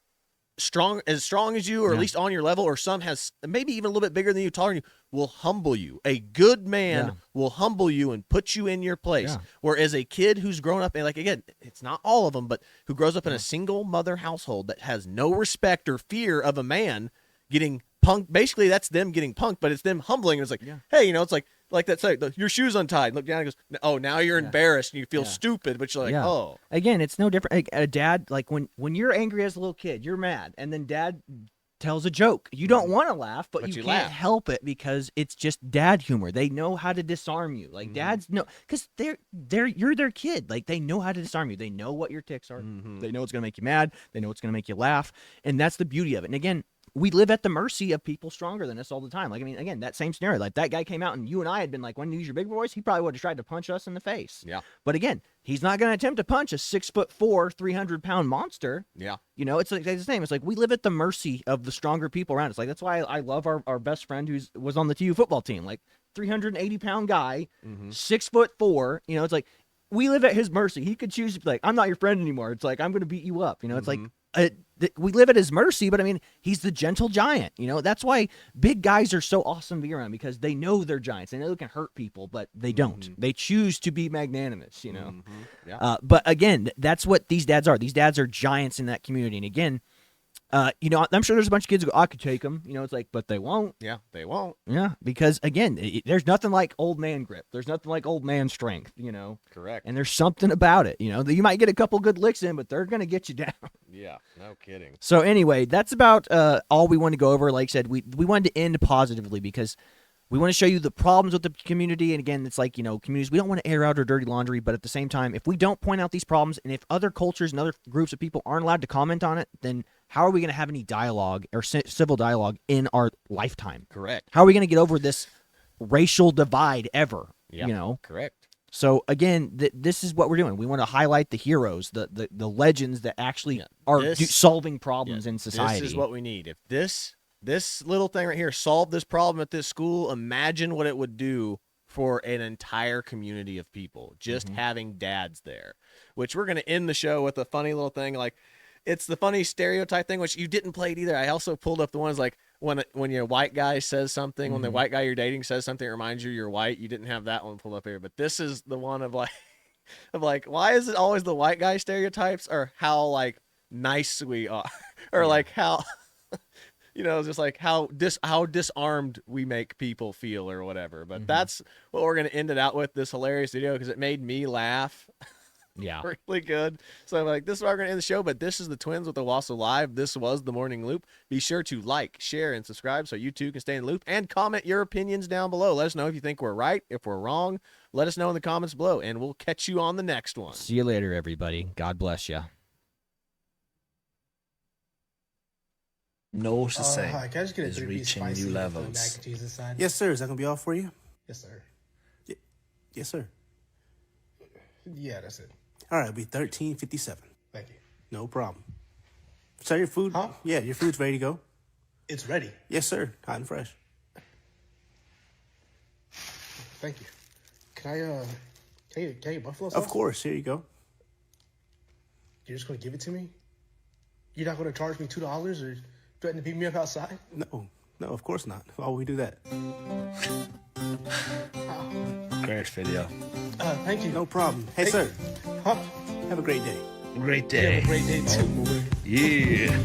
as strong as you, or at least on your level, or some has maybe even a little bit bigger than you, taller than you, will humble you. A good man will humble you and put you in your place. Whereas a kid who's grown up, and like, again, it's not all of them, but who grows up in a single mother household that has no respect or fear of a man getting punked, basically that's them getting punked, but it's them humbling. It's like, hey, it's like that say, your shoe's untied. Look down and goes, "Oh, now you're embarrassed and you feel stupid," but you're like, oh. Again, it's no different. A dad, like when you're angry as a little kid, you're mad, and then dad tells a joke. You don't want to laugh, but you can't laugh. help it because it's just dad humor. They know how to disarm you. Like dads know, because you're their kid. Like they know how to disarm you. They know what your tics are. They know what's gonna make you mad. They know what's gonna make you laugh, and that's the beauty of it. And again, we live at the mercy of people stronger than us all the time. Like, I mean, again, that same scenario, like that guy came out and you and I had been like, when you use your big voice, he probably would have tried to punch us in the face. Yeah. But again, he's not going to attempt to punch a 6'4", 300-pound monster. Yeah. You know, it's like the same. It's like we live at the mercy of the stronger people around us. Like, that's why I love our best friend was on the TU football team, like 380-pound guy, 6'4", you know, it's like, we live at his mercy. He could choose to be like, I'm not your friend anymore. It's like, I'm going to beat you up. You know, it's like, we live at his mercy, but I mean, he's the gentle giant. You know, that's why big guys are so awesome to be around, because they know they're giants. They know they can hurt people, but they don't. They choose to be magnanimous, you know. Yeah. But again, that's what these dads are. These dads are giants in that community. And again, you know, I'm sure there's a bunch of kids who go, I could take them. You know, it's like, but they won't. Yeah, they won't. Yeah, because again, there's nothing like old man grip. There's nothing like old man strength, you know. Correct. And there's something about it, you know, that you might get a couple good licks in, but they're going to get you down. Yeah, no kidding. So anyway, that's about all we wanted to go over. Like I said, we wanted to end positively because we want to show you the problems with the community. And again, it's like, you know, communities, we don't want to air out our dirty laundry, but at the same time, if we don't point out these problems, and if other cultures and other groups of people aren't allowed to comment on it, then how are we going to have any dialogue or civil dialogue in our lifetime? Correct. How are we going to get over this racial divide ever? Yeah, you know? correct. So again, this is what we're doing. We want to highlight the heroes, the legends that actually are solving problems in society. This is what we need. If this little thing right here solved this problem at this school, imagine what it would do for an entire community of people, just having dads there. Which we're going to end the show with a funny little thing. Like, it's the funny stereotype thing, which you didn't play it either. I also pulled up the ones like when your white guy says something, when the white guy you're dating says something that reminds you you're white. You didn't have that one pulled up here, but this is the one of like, why is it always the white guy stereotypes, or how like nice we are, or like how, you know, just like how disarmed we make people feel or whatever. But that's what we're going to end it out with, this hilarious video, because it made me laugh. Yeah. Really good. So I'm like, this is where we're going to end the show, but this is the Twins with Owasso Live. This was the Morning Loop. Be sure to like, share, and subscribe so you too can stay in the loop, and comment your opinions down below. Let us know if you think we're right, if we're wrong. Let us know in the comments below, and we'll catch you on the next one. See you later, everybody. God bless you. No to say Hi, can I just get a is 3-piece reaching spicy new with the levels. mac and cheese inside? Yes, sir. Is that gonna be all for you? Yes, sir. Yes, sir. Yeah, that's it. All right, it'll be $13.57. Thank you. No problem. So your food? Huh? Yeah, your food's ready to go. It's ready. Yes, sir. Hot and fresh. Thank you. Can I get buffalo sauce? Of course. Here you go. You're just gonna give it to me? You're not gonna charge me $2 or threaten to beat me up outside? No, of course not. Why would we do that? Great video. Thank you. No problem. Hey, sir. Huh? Have a great day. Great day. Have a great day too. Yeah.